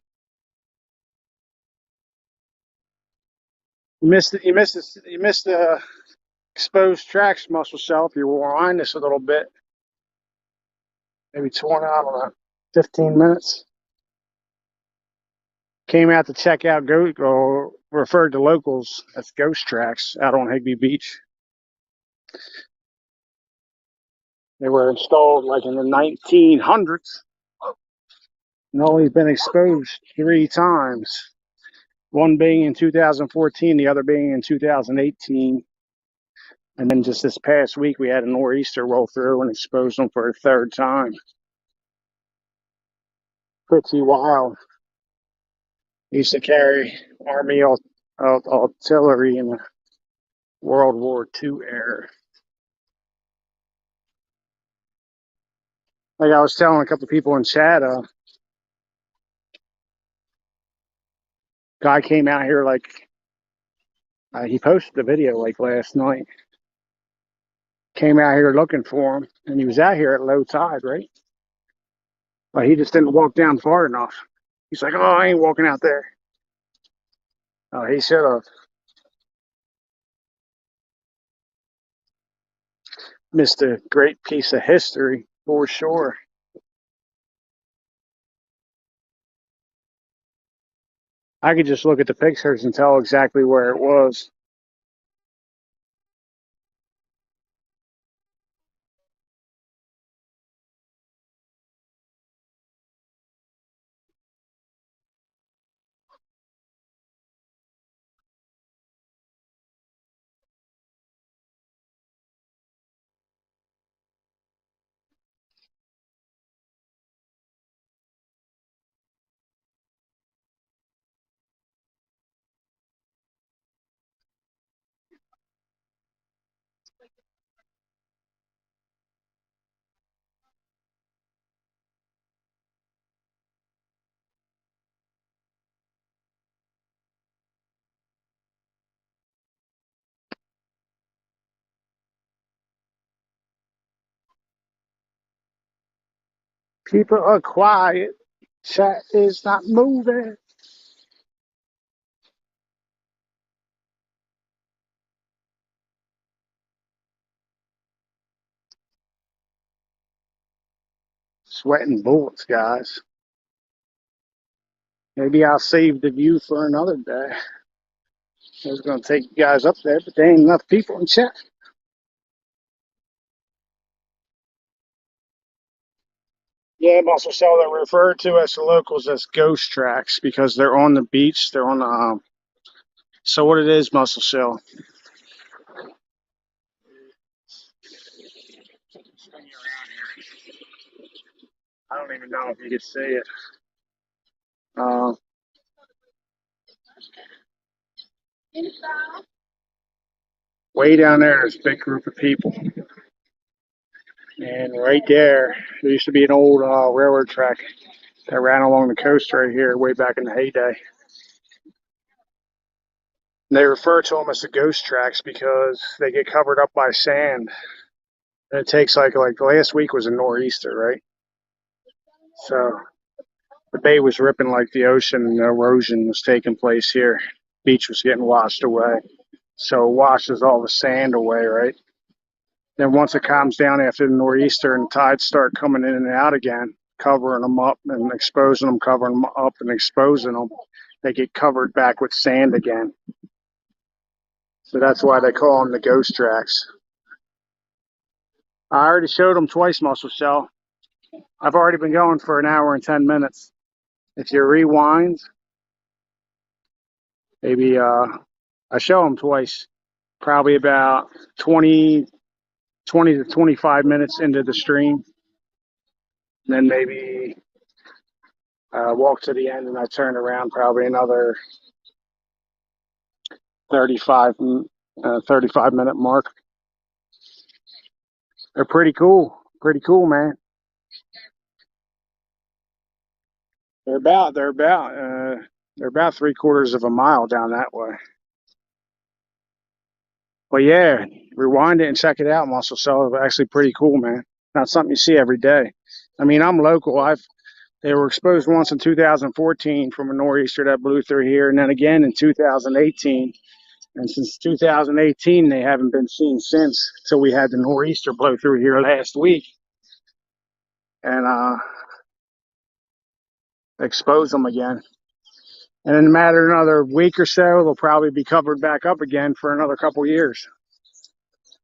You missed the exposed tracks muscle cell. If you rewind this a little bit, maybe 20, I don't know, 15 minutes. Came out to check out or referred to locals as ghost tracks out on Higbee Beach. They were installed like in the 1900s and only been exposed 3 times. One being in 2014, the other being in 2018. And then just this past week, we had a nor'easter roll through and exposed them for a 3rd time. Pretty wild. Used to carry Army artillery in the World War II era. Like I was telling a couple people in chat, guy came out here like he posted the video like last night. Came out here looking for him, and he was out here at low tide, right? But he just didn't walk down far enough. He's like, "Oh, I ain't walking out there." Oh, he should have. Missed a great piece of history for sure. I could just look at the pictures and tell exactly where it was. People are quiet. Chat is not moving. Sweating bullets, guys. Maybe I'll save the view for another day. I was going to take you guys up there, but there ain't enough people in chat. Yeah, muscle cell that referred to as the locals as ghost tracks because they're on the beach. They're on the. So what it is, muscle cell. I don't even know if you can see it. Uh, Way down there's a big group of people. And right there used to be an old railroad track that ran along the coast right here way back in the heyday. And they refer to them as the ghost tracks because they get covered up by sand. And it takes like last week was a nor'easter, right? So the bay was ripping like the ocean and the erosion was taking place here. Beach was getting washed away. So it washes all the sand away, right? Then once it calms down after the nor'easter and tides start coming in and out again, covering them up and exposing them, covering them up and exposing them, they get covered back with sand again. So that's why they call them the ghost tracks. I already showed them twice, muscle cell. I've already been going for an hour and 10 minutes. If you rewind, maybe I show them twice, probably about 20 to 25 minutes into the stream. And then maybe walk to the end and I turn around probably another 35 minute mark. They're pretty cool. Pretty cool, man. They're about 3/4 of a mile down that way. Well, yeah, rewind it and check it out, muscle cell. It's actually pretty cool, man. Not something you see every day. I mean, I'm local. They were exposed once in 2014 from a nor'easter that blew through here, and then again in 2018. And since 2018, they haven't been seen since, until we had the nor'easter blow through here last week and expose them again. And in a matter of another week or so, they'll probably be covered back up again for another couple years,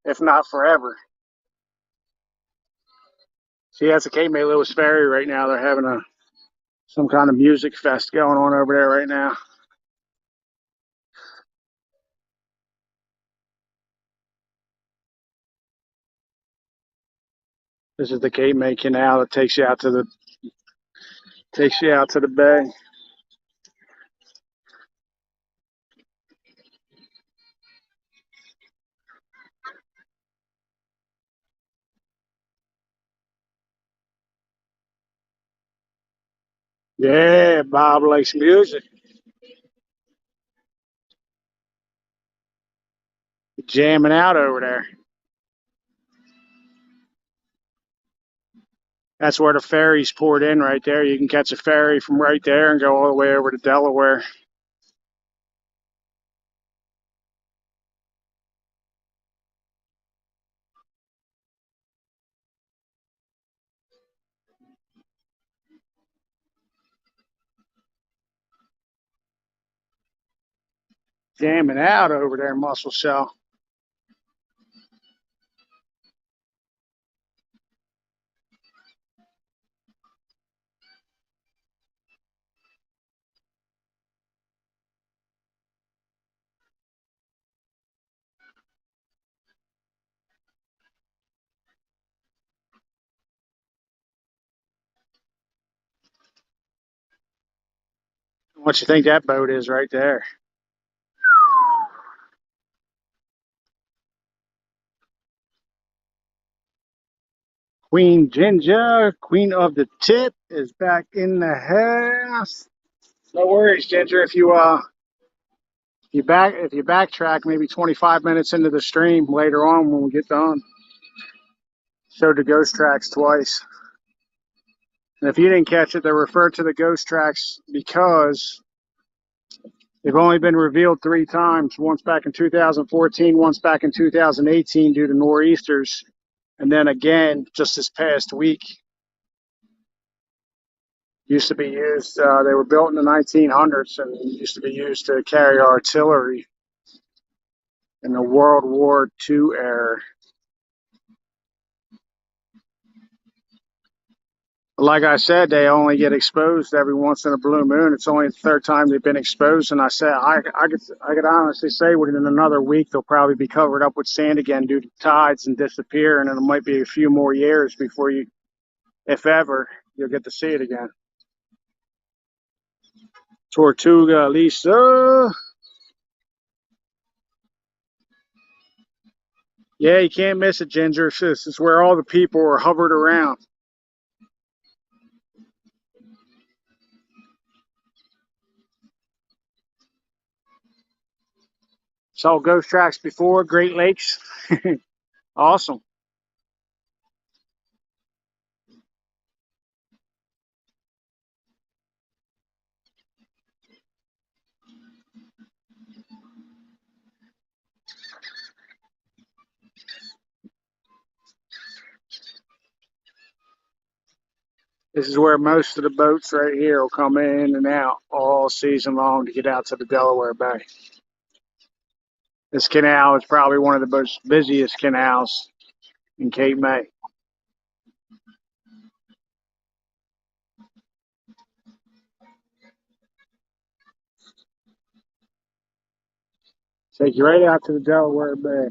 if not forever. See, that's the Cape May Lewis Ferry right now. They're having some kind of music fest going on over there right now. This is the Cape May Canal that takes you out to the bay. Yeah, Bob likes music. Jamming out over there. That's where the ferry's poured in right there. You can catch a ferry from right there and go all the way over to Delaware. Jamming out over there, Muscle Shell. What you think that boat is right there? Queen Ginger, Queen of the Tip, is back in the house. No worries, Ginger. If you backtrack maybe 25 minutes into the stream later on when we get done, showed the ghost tracks twice. And if you didn't catch it, they're referred to the ghost tracks because they've only been revealed 3 times. Once back in 2014, once back in 2018 due to nor'easters, and then again just this past week. Used to be used. They were built in the 1900s and used to be used to carry artillery in the World War II era. Like I said, they only get exposed every once in a blue moon. It's only the 3rd time they've been exposed, and I said I could honestly say within another week they'll probably be covered up with sand again due to tides and disappear, and it might be a few more years before you, if ever, you'll get to see it again. Tortuga Lisa. Yeah, you can't miss it, Ginger. This is where all the people are hovered around. Saw ghost tracks before, Great Lakes. Awesome. This is where most of the boats right here will come in and out all season long to get out to the Delaware Bay. This canal is probably one of the most busiest canals in Cape May. Take you right out to the Delaware Bay.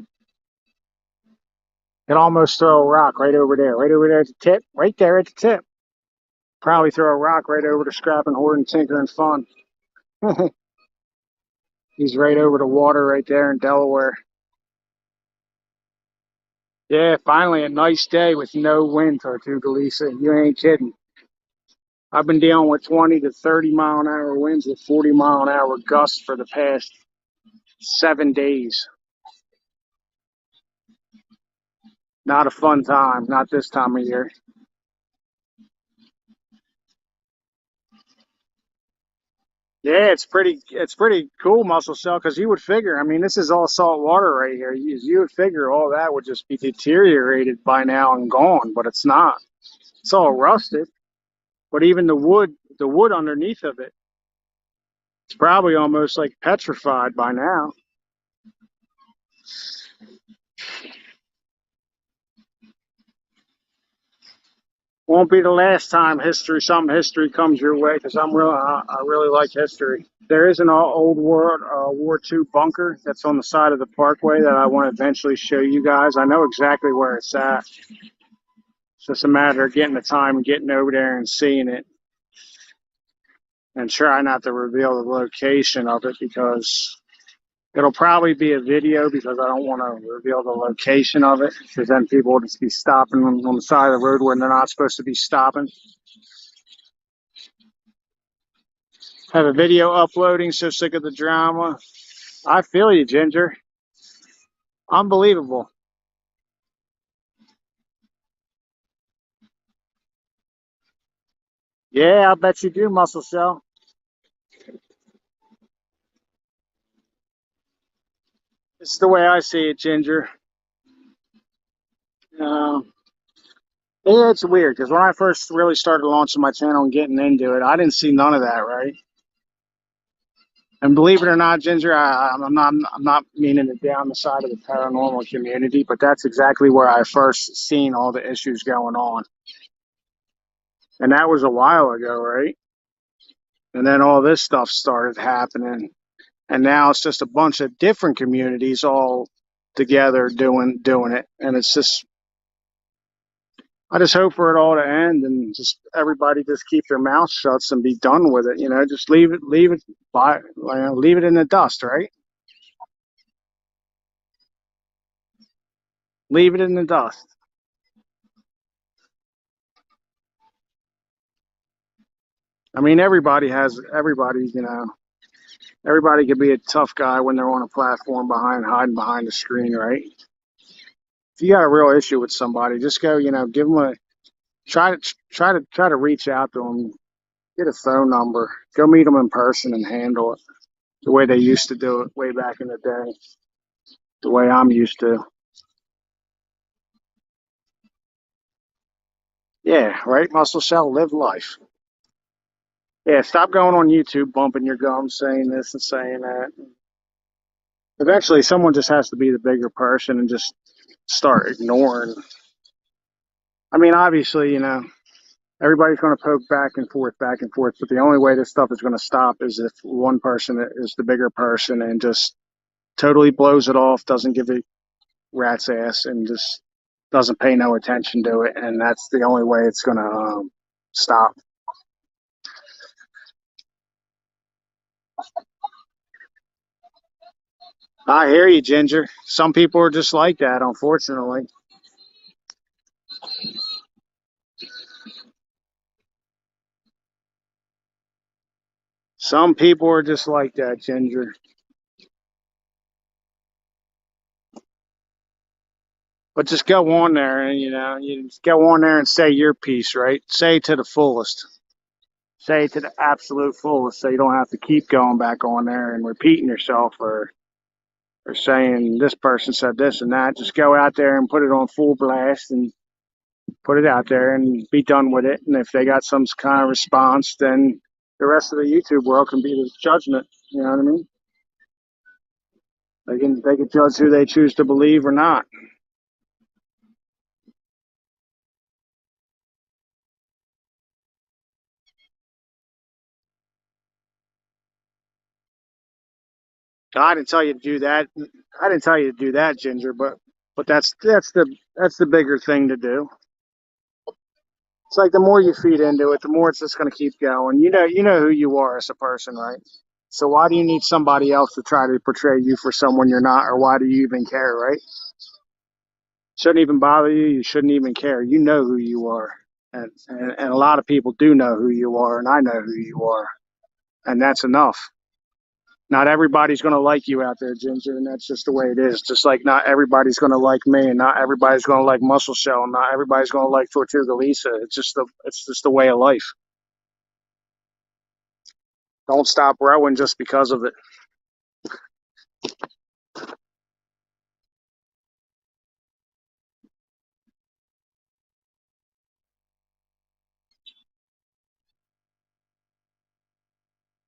Could almost throw a rock right over there at the tip, right there at the tip. Probably throw a rock right over to Scrapping Hoard and Tinker and Fun. He's right over the water right there in Delaware. Yeah, finally a nice day with no wind, Tortuga Lisa. You ain't kidding. I've been dealing with 20 to 30 mile an hour winds with 40 mile an hour gusts for the past 7 days. Not a fun time, not this time of year. Yeah, it's pretty cool, muscle cell, because you would figure, I mean, this is all salt water right here. You would figure all that would just be deteriorated by now and gone, but it's not. It's all rusted. But even the wood underneath of it, it's probably almost like petrified by now. Won't be the last time some history comes your way, because I really like history. There is an old War II bunker that's on the side of the parkway that I want to eventually show you guys. I know exactly where it's at. It's just a matter of getting the time and getting over there and seeing it, and try not to reveal the location of it, because it'll probably be a video, because I don't want to reveal the location of it, because then people will just be stopping on the side of the road when they're not supposed to be stopping. Have a video uploading, so sick of the drama. I feel you, Ginger. Unbelievable. Yeah, I bet you do, Muscle Cell. This is the way I see it, Ginger. Uh, yeah, it's weird, because when I first really started launching my channel and getting into it, I didn't see none of that, right? And believe it or not, Ginger, I'm not meaning to down the side of the paranormal community, but that's exactly where I first seen all the issues going on. And that was a while ago, right? And then all this stuff started happening. And now it's just a bunch of different communities all together doing it. And it's just, I just hope for it all to end, and just everybody just keep their mouth shut and be done with it. Just leave it in the dust, right? Leave it in the dust. I mean, everybody could be a tough guy when they're on a platform hiding behind the screen, right? If you got a real issue with somebody, just go, give them try to reach out to them, get a phone number, go meet them in person and handle it the way they used to do it way back in the day, the way I'm used to. Yeah, right, Muscle Cell, live life. Yeah, stop going on YouTube, bumping your gums, saying this and saying that. Eventually, someone just has to be the bigger person and just start ignoring. I mean, obviously, everybody's going to poke back and forth, but the only way this stuff is going to stop is if one person is the bigger person and just totally blows it off, doesn't give a rat's ass, and just doesn't pay no attention to it. And that's the only way it's going to stop. I hear you, Ginger. Some people are just like that, unfortunately. Some people are just like that, Ginger. But just go on there and you just go on there and say your piece, right? Say it to the fullest. Say it to the absolute fullest, so you don't have to keep going back on there and repeating yourself, or saying this person said this and that. Just go out there and put it on full blast and put it out there and be done with it. And if they got some kind of response, then the rest of the YouTube world can be the judgment. You know what I mean? They can judge who they choose to believe or not. I didn't tell you to do that. I didn't tell you to do that, Ginger. But that's the bigger thing to do. It's like the more you feed into it, the more it's just going to keep going. You know who you are as a person, right? So why do you need somebody else to try to portray you for someone you're not, or why do you even care, right? Shouldn't even bother you. You shouldn't even care. You know who you are, and a lot of people do know who you are, and I know who you are, and that's enough. Not everybody's going to like you out there, Ginger, and that's just the way it is. Just like not everybody's going to like me, and not everybody's going to like Muscle Shell, and not everybody's going to like Tortuga Lisa. It's just the way of life. Don't stop rowing just because of it.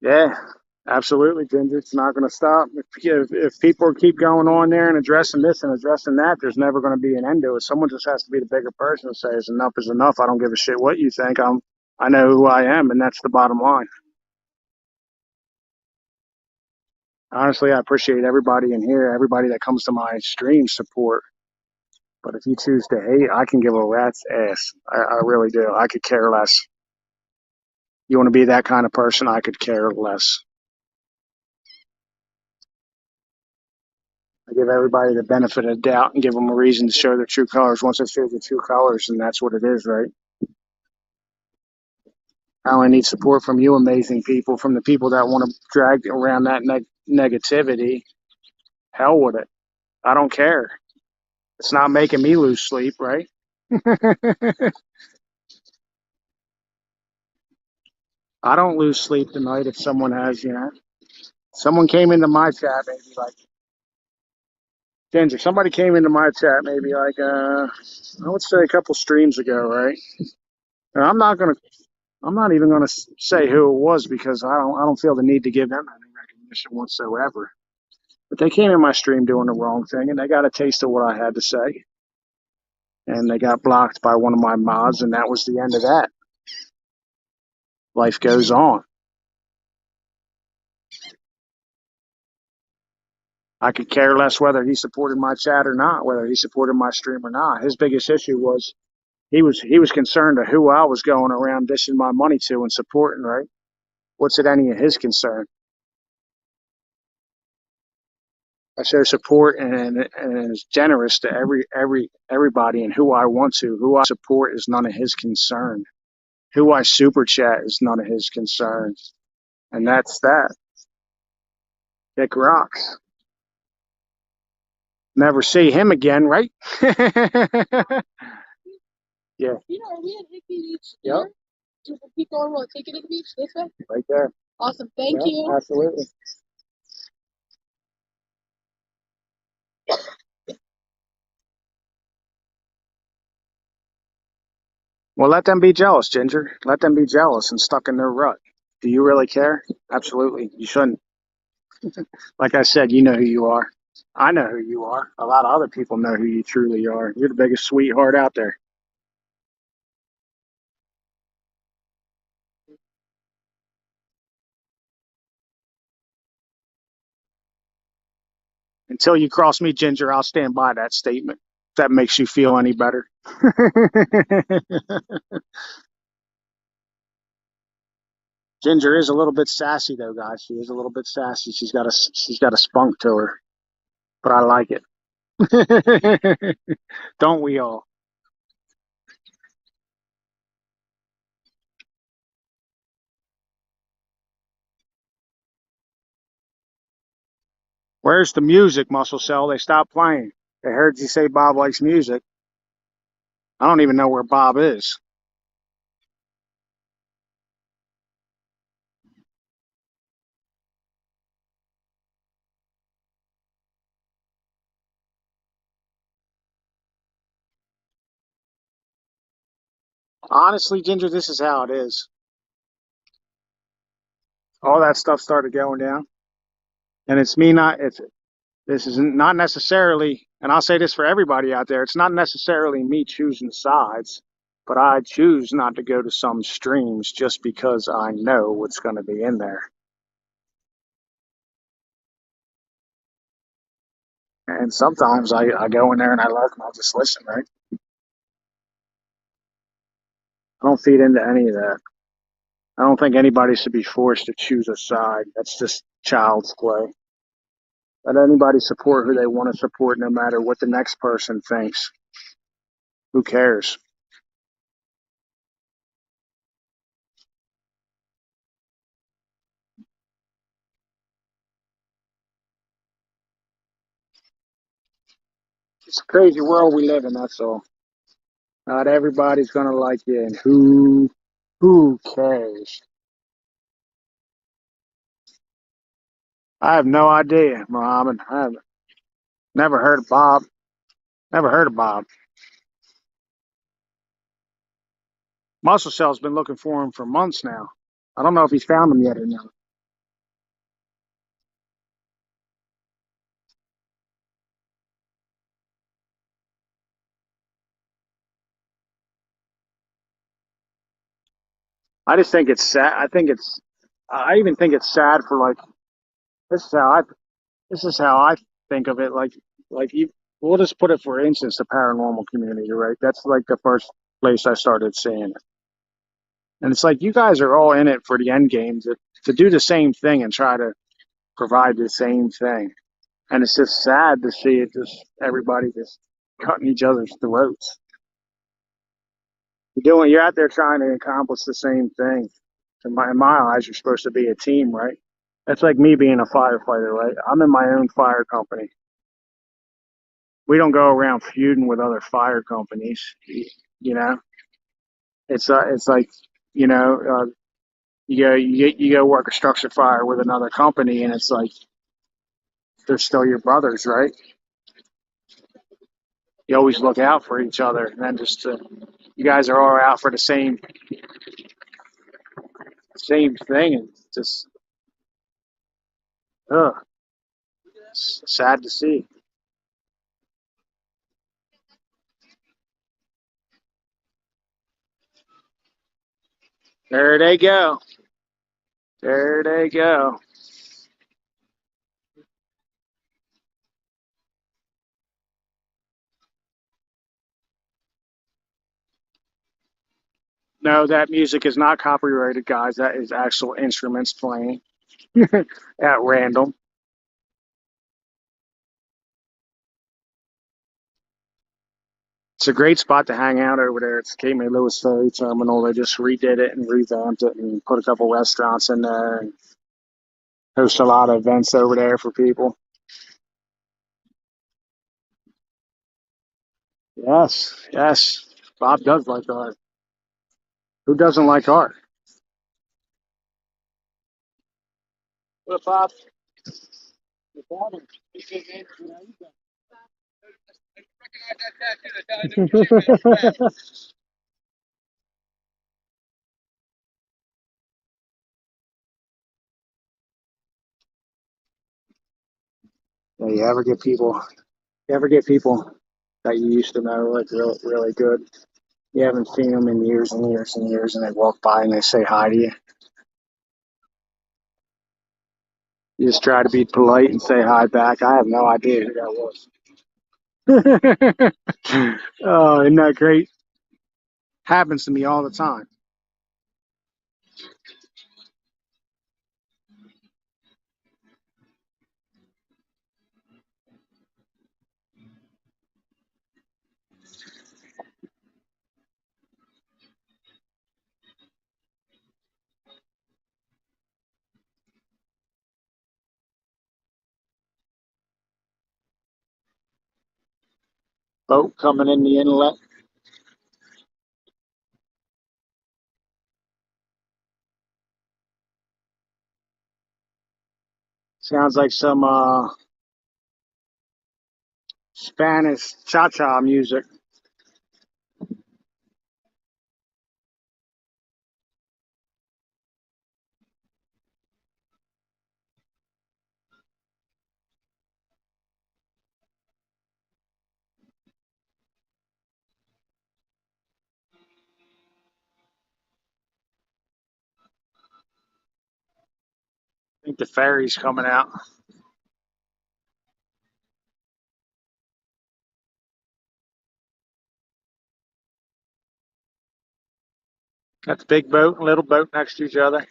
Yeah, absolutely, Ginger. It's not going to stop. If people keep going on there and addressing this and addressing that, there's never going to be an end to it. Someone just has to be the bigger person and say, enough is enough. I don't give a shit what you think. I know who I am, and that's the bottom line. Honestly, I appreciate everybody in here, everybody that comes to my stream support. But if you choose to hate, I can give a rat's ass. I really do. I could care less. You want to be that kind of person, I could care less. I give everybody the benefit of the doubt and give them a reason to show their true colors. Once they show their true colors, and that's what it is, right? I only need support from you amazing people, from the people that want to drag around that negativity. Hell with it. I don't care. It's not making me lose sleep, right? I don't lose sleep tonight if someone has, someone came into my chat maybe like, Ginger, somebody came into my chat maybe like, I would say a couple streams ago, right? And I'm not even gonna say who it was because I don't feel the need to give them any recognition whatsoever. But they came in my stream doing the wrong thing, and they got a taste of what I had to say, and they got blocked by one of my mods, and that was the end of that. Life goes on. I could care less whether he supported my chat or not, whether he supported my stream or not. His biggest issue was he was concerned of who I was going around dishing my money to and supporting, right? What's it any of his concern? I show support and is generous to everybody and who I want to. Who I support is none of his concern. Who I super chat is none of his concern. And that's that. Kick rocks. Never see him again, right? Yeah. Are we at Higbee Beach? Yep. Do we keep going while taking to the beach this way? Right there. Awesome. Thank you. Absolutely. Well, let them be jealous, Ginger. Let them be jealous and stuck in their rut. Do you really care? Absolutely. You shouldn't. Like I said, you know who you are. I know who you are. A lot of other people know who you truly are. You're the biggest sweetheart out there. Until you cross me, Ginger, I'll stand by that statement. If that makes you feel any better. Ginger is a little bit sassy, though, guys. She is a little bit sassy. She's got a spunk to her, but I like it. Don't we all? Where's the music, Muscle Cell? They stopped playing. They heard you say Bob likes music. I don't even know where Bob is. Honestly, Ginger, this is how it is. All that stuff started going down, and it's me not. It's this is not necessarily, and I'll say this for everybody out there. It's not necessarily me choosing sides, but I choose not to go to some streams just because I know what's going to be in there. And sometimes I go in there and I lurk and I just listen, right? I don't feed into any of that. I don't think anybody should be forced to choose a side. That's just child's play. Let anybody support who they want to support, no matter what the next person thinks. Who cares? It's a crazy world we live in, that's all. Not everybody's gonna like you, and who cares? I have no idea, Mohammed. I've never heard of Bob. Never heard of Bob. Muscle Cell's been looking for him for months now. I don't know if he's found him yet or not. I just think it's sad. I even think it's sad for like, this is how I, this is how I think of it. Like you, we'll just put it for instance, the paranormal community, right? That's like the first place I started seeing it. And it's like, you guys are all in it for the end game to do the same thing and try to provide the same thing. And it's just sad to see it just, everybody just cutting each other's throats. You're out there trying to accomplish the same thing. In my eyes, you're supposed to be a team, right? That's like me being a firefighter, right? I'm in my own fire company. We don't go around feuding with other fire companies. You know, it's like, you know, you go work a structure fire with another company, and it's like they're still your brothers, right? You always look out for each other, and then you guys are all out for the same thing, and it's just ugh, it's sad to see. There they go. There they go. No, that music is not copyrighted, guys. That is actual instruments playing at random. It's a great spot to hang out over there. It's Cape May Lewis Ferry Terminal. They just redid it and revamped it and put a couple restaurants in there and host a lot of events over there for people. Yes, yes. Bob does like art. Who doesn't like art? What, Bob? Yeah, you ever get people that you used to know like really, really good? You haven't seen them in years and years and years, and they walk by and they say hi to you. You just try to be polite and say hi back. I have no idea who that was. Oh, isn't that great? Happens to me all the time. Boat coming in the inlet. Sounds like some Spanish cha-cha music. I think the ferry's coming out. That's big boat and little boat next to each other.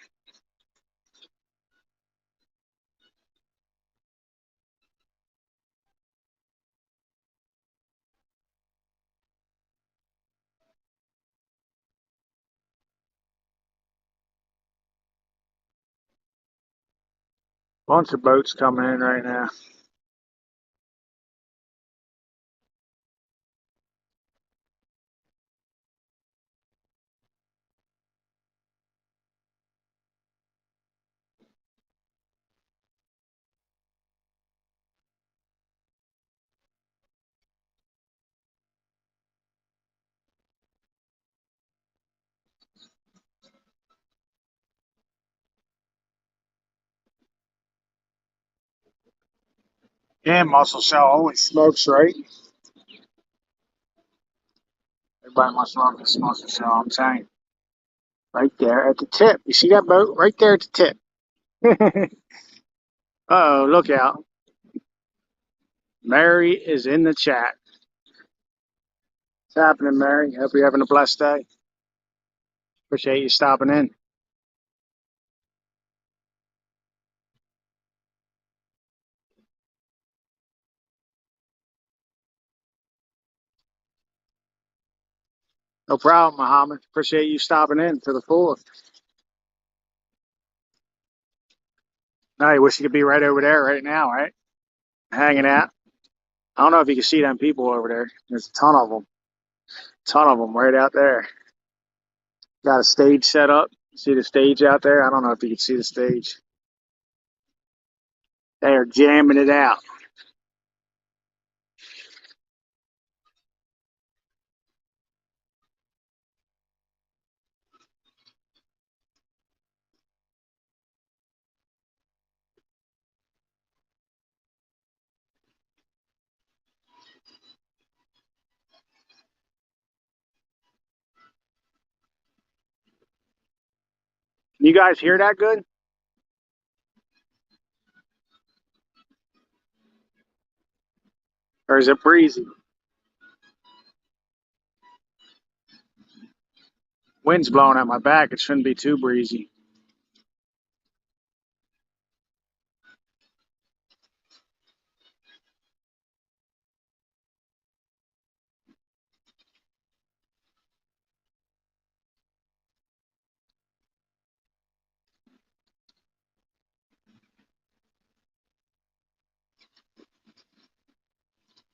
Bunch of boats coming in right now. Yeah, muscle shell always smokes, right? Everybody must love this muscle shell, I'm saying. Right there at the tip. You see that boat? Right there at the tip. Uh-oh, look out. Mary is in the chat. What's happening, Mary? Hope you're having a blessed day. Appreciate you stopping in. No problem, Muhammad. Appreciate you stopping in to the fourth. Now you wish you could be right over there right now, right? Hanging out. I don't know if you can see them people over there. There's a ton of them. Ton of them right out there. Got a stage set up. See the stage out there? I don't know if you can see the stage. They are jamming it out. Can you guys hear that good? Or is it breezy? Wind's blowing at my back. It shouldn't be too breezy.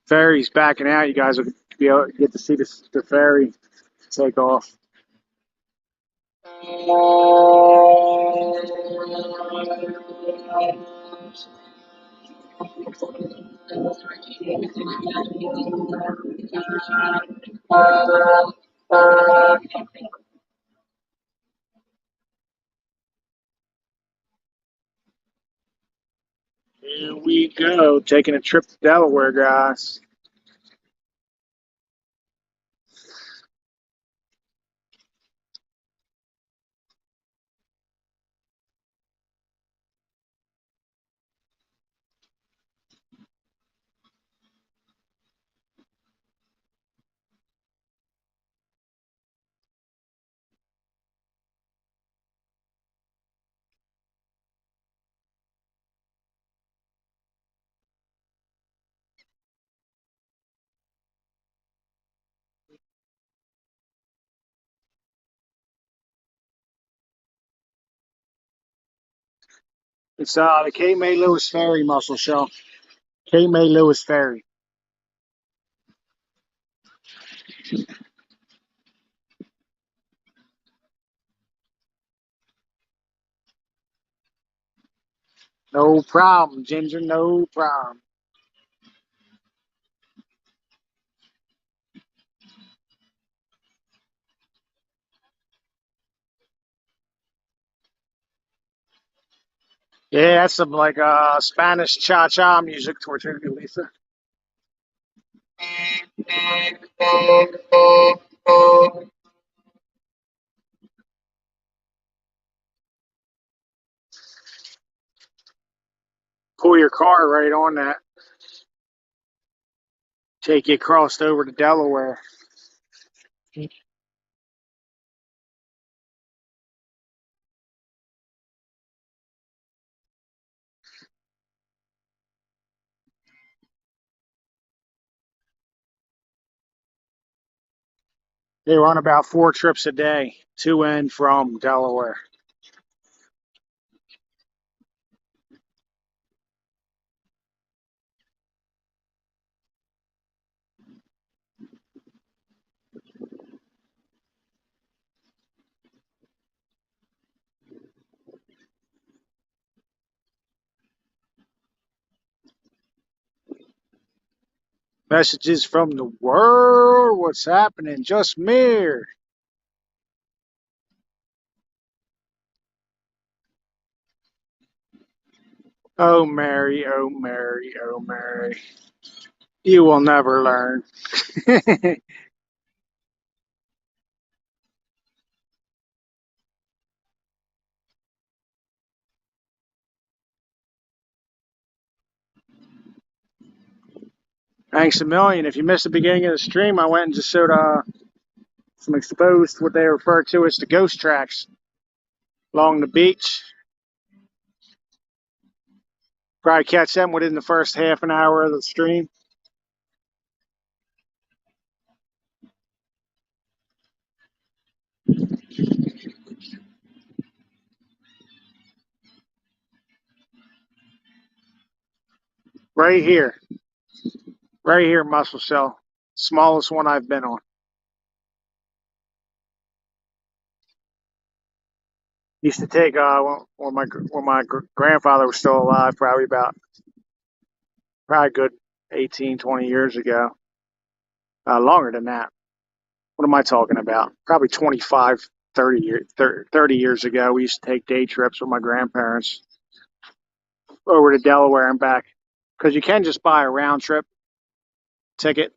Ferry's backing out. You guys will be able to get to see the ferry take off. Here we go. Taking a trip to Delaware, guys. It's the K. May Lewis Ferry mussel shell. K. May Lewis Ferry. No problem, Ginger. No problem. Yeah, that's some like Spanish cha-cha music towards you, Lisa. Pull your car right on that. Take you across over to Delaware. They run about 4 trips a day to and from Delaware. Messages from the world. What's happening? Just mirror. Oh, Mary, oh, Mary, oh, Mary. You will never learn. Thanks a million. If you missed the beginning of the stream, I went and just showed some exposed, what they refer to as the ghost tracks along the beach. Probably catch them within the first half an hour of the stream. Right here. Right here, muscle cell. Smallest one I've been on. Used to take when my grandfather was still alive, probably good 18, 20 years ago. Longer than that. What am I talking about? Probably 25, 30 years ago. We used to take day trips with my grandparents over to Delaware and back. Because you can just buy a round trip ticket,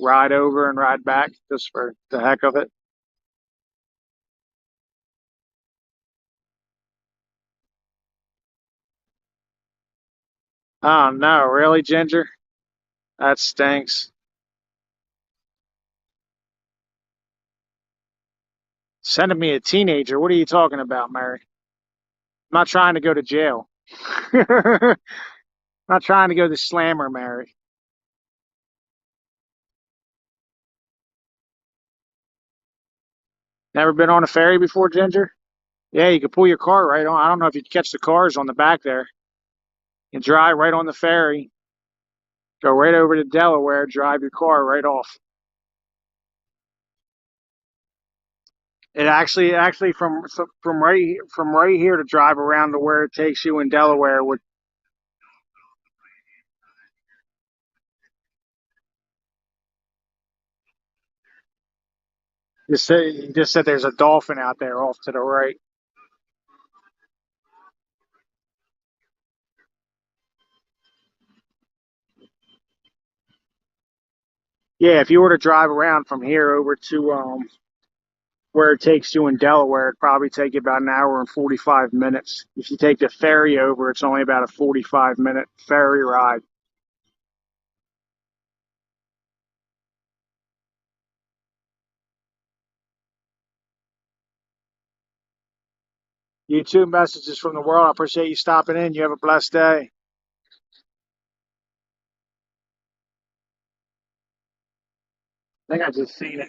ride over and ride back just for the heck of it. Oh no, really, Ginger? That stinks. Sending me a teenager. What are you talking about, Mary? I'm not trying to go to jail. I'm not trying to go to Slammer, Mary. Never been on a ferry before, Ginger? Yeah, you could pull your car right on. I don't know if you catch the cars on the back there. You drive right on the ferry, go right over to Delaware, drive your car right off. It actually from right here to drive around to where it takes you in Delaware would just said there's a dolphin out there off to the right. Yeah, if you were to drive around from here over to where it takes you in Delaware, it'd probably take you about an hour and 45 minutes. If you take the ferry over, it's only about a 45-minute ferry ride. You too, messages from the world. I appreciate you stopping in. You have a blessed day. I think I just seen it.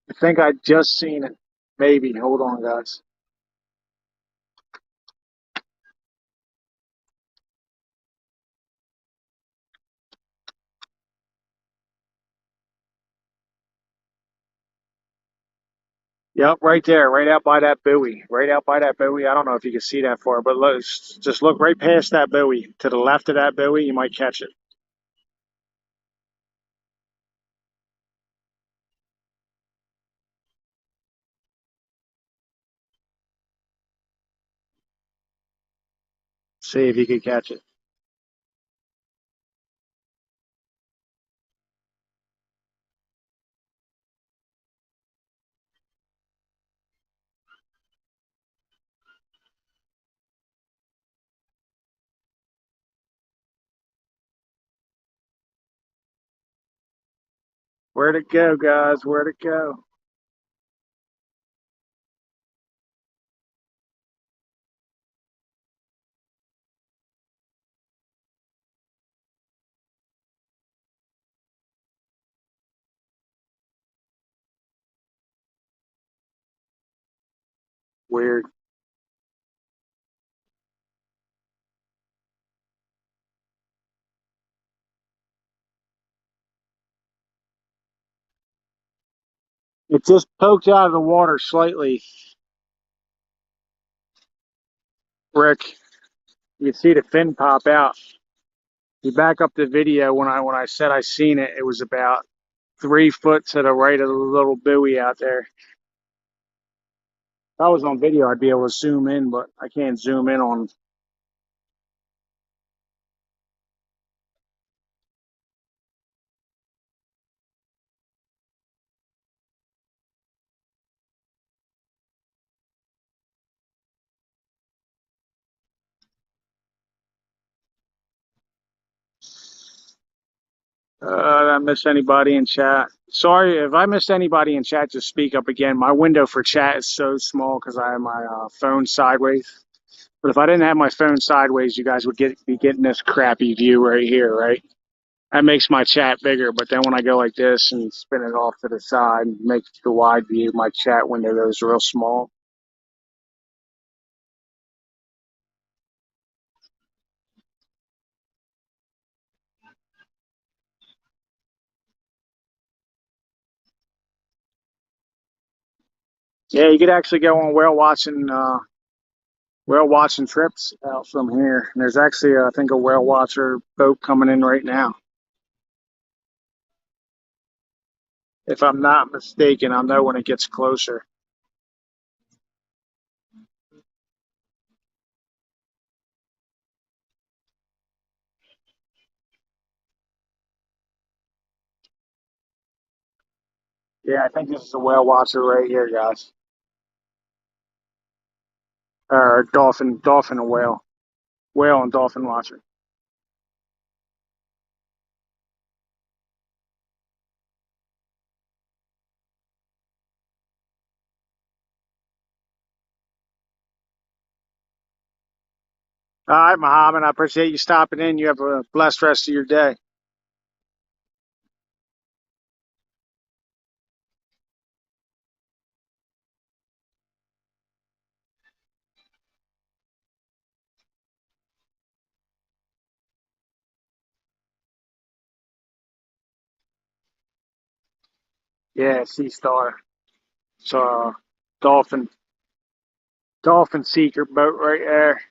I think I just seen it. Maybe. Hold on, guys. Yep, right there, right out by that buoy. Right out by that buoy. I don't know if you can see that far, but just look right past that buoy. To the left of that buoy, you might catch it. See if you can catch it. Where'd it go, guys? Where'd it go? Weird. It just poked out of the water slightly, Rick. You can see the fin pop out. You back up the video when I said I seen it, it was about 3 foot to the right of the little buoy out there. If I was on video, I'd be able to zoom in, but I can't zoom in on Did I miss anybody in chat? Sorry if I missed anybody in chat. Just speak up again. My window for chat is so small because I have my phone sideways. But if I didn't have my phone sideways, you guys would be getting this crappy view right here, right? That makes my chat bigger. But then when I go like this and spin it off to the side and make the wide view, my chat window goes real small. Yeah, you could actually go on whale watching trips out from here. And there's actually, I think, a whale watcher boat coming in right now. If I'm not mistaken, I'll know when it gets closer. Yeah, I think this is a whale watcher right here, guys. Or dolphin and whale and dolphin watcher. All right, Mohammed, I appreciate you stopping in. You have a blessed rest of your day. Yeah, Sea Star. It's a dolphin dolphin seeker boat right there.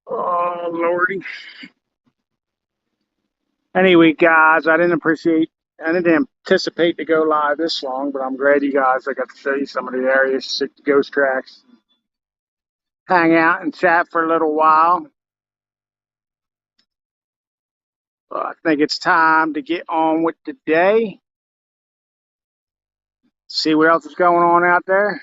Oh Lordy. Anyway, guys, I didn't anticipate to go live this long, but I'm glad you guys, I got to show you some of the areas, see the ghost tracks, hang out and chat for a little while. I think it's time to get on with the day. See what else is going on out there.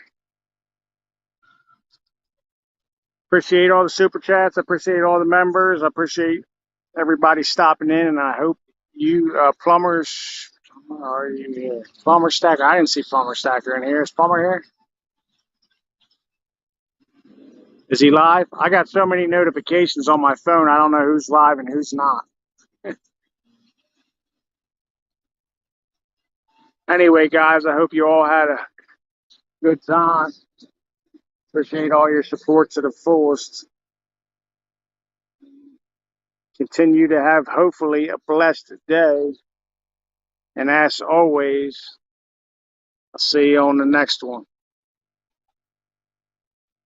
Appreciate all the super chats. I appreciate all the members. I appreciate everybody stopping in, and I hope you plumbers are you here? Plumber Stacker. I didn't see Plumber Stacker in here. Is Plumber here? Is he live? I got so many notifications on my phone. I don't know who's live and who's not. Anyway, guys, I hope you all had a good time. Appreciate all your support to the fullest. Continue to have hopefully a blessed day. And as always, I'll see you on the next one.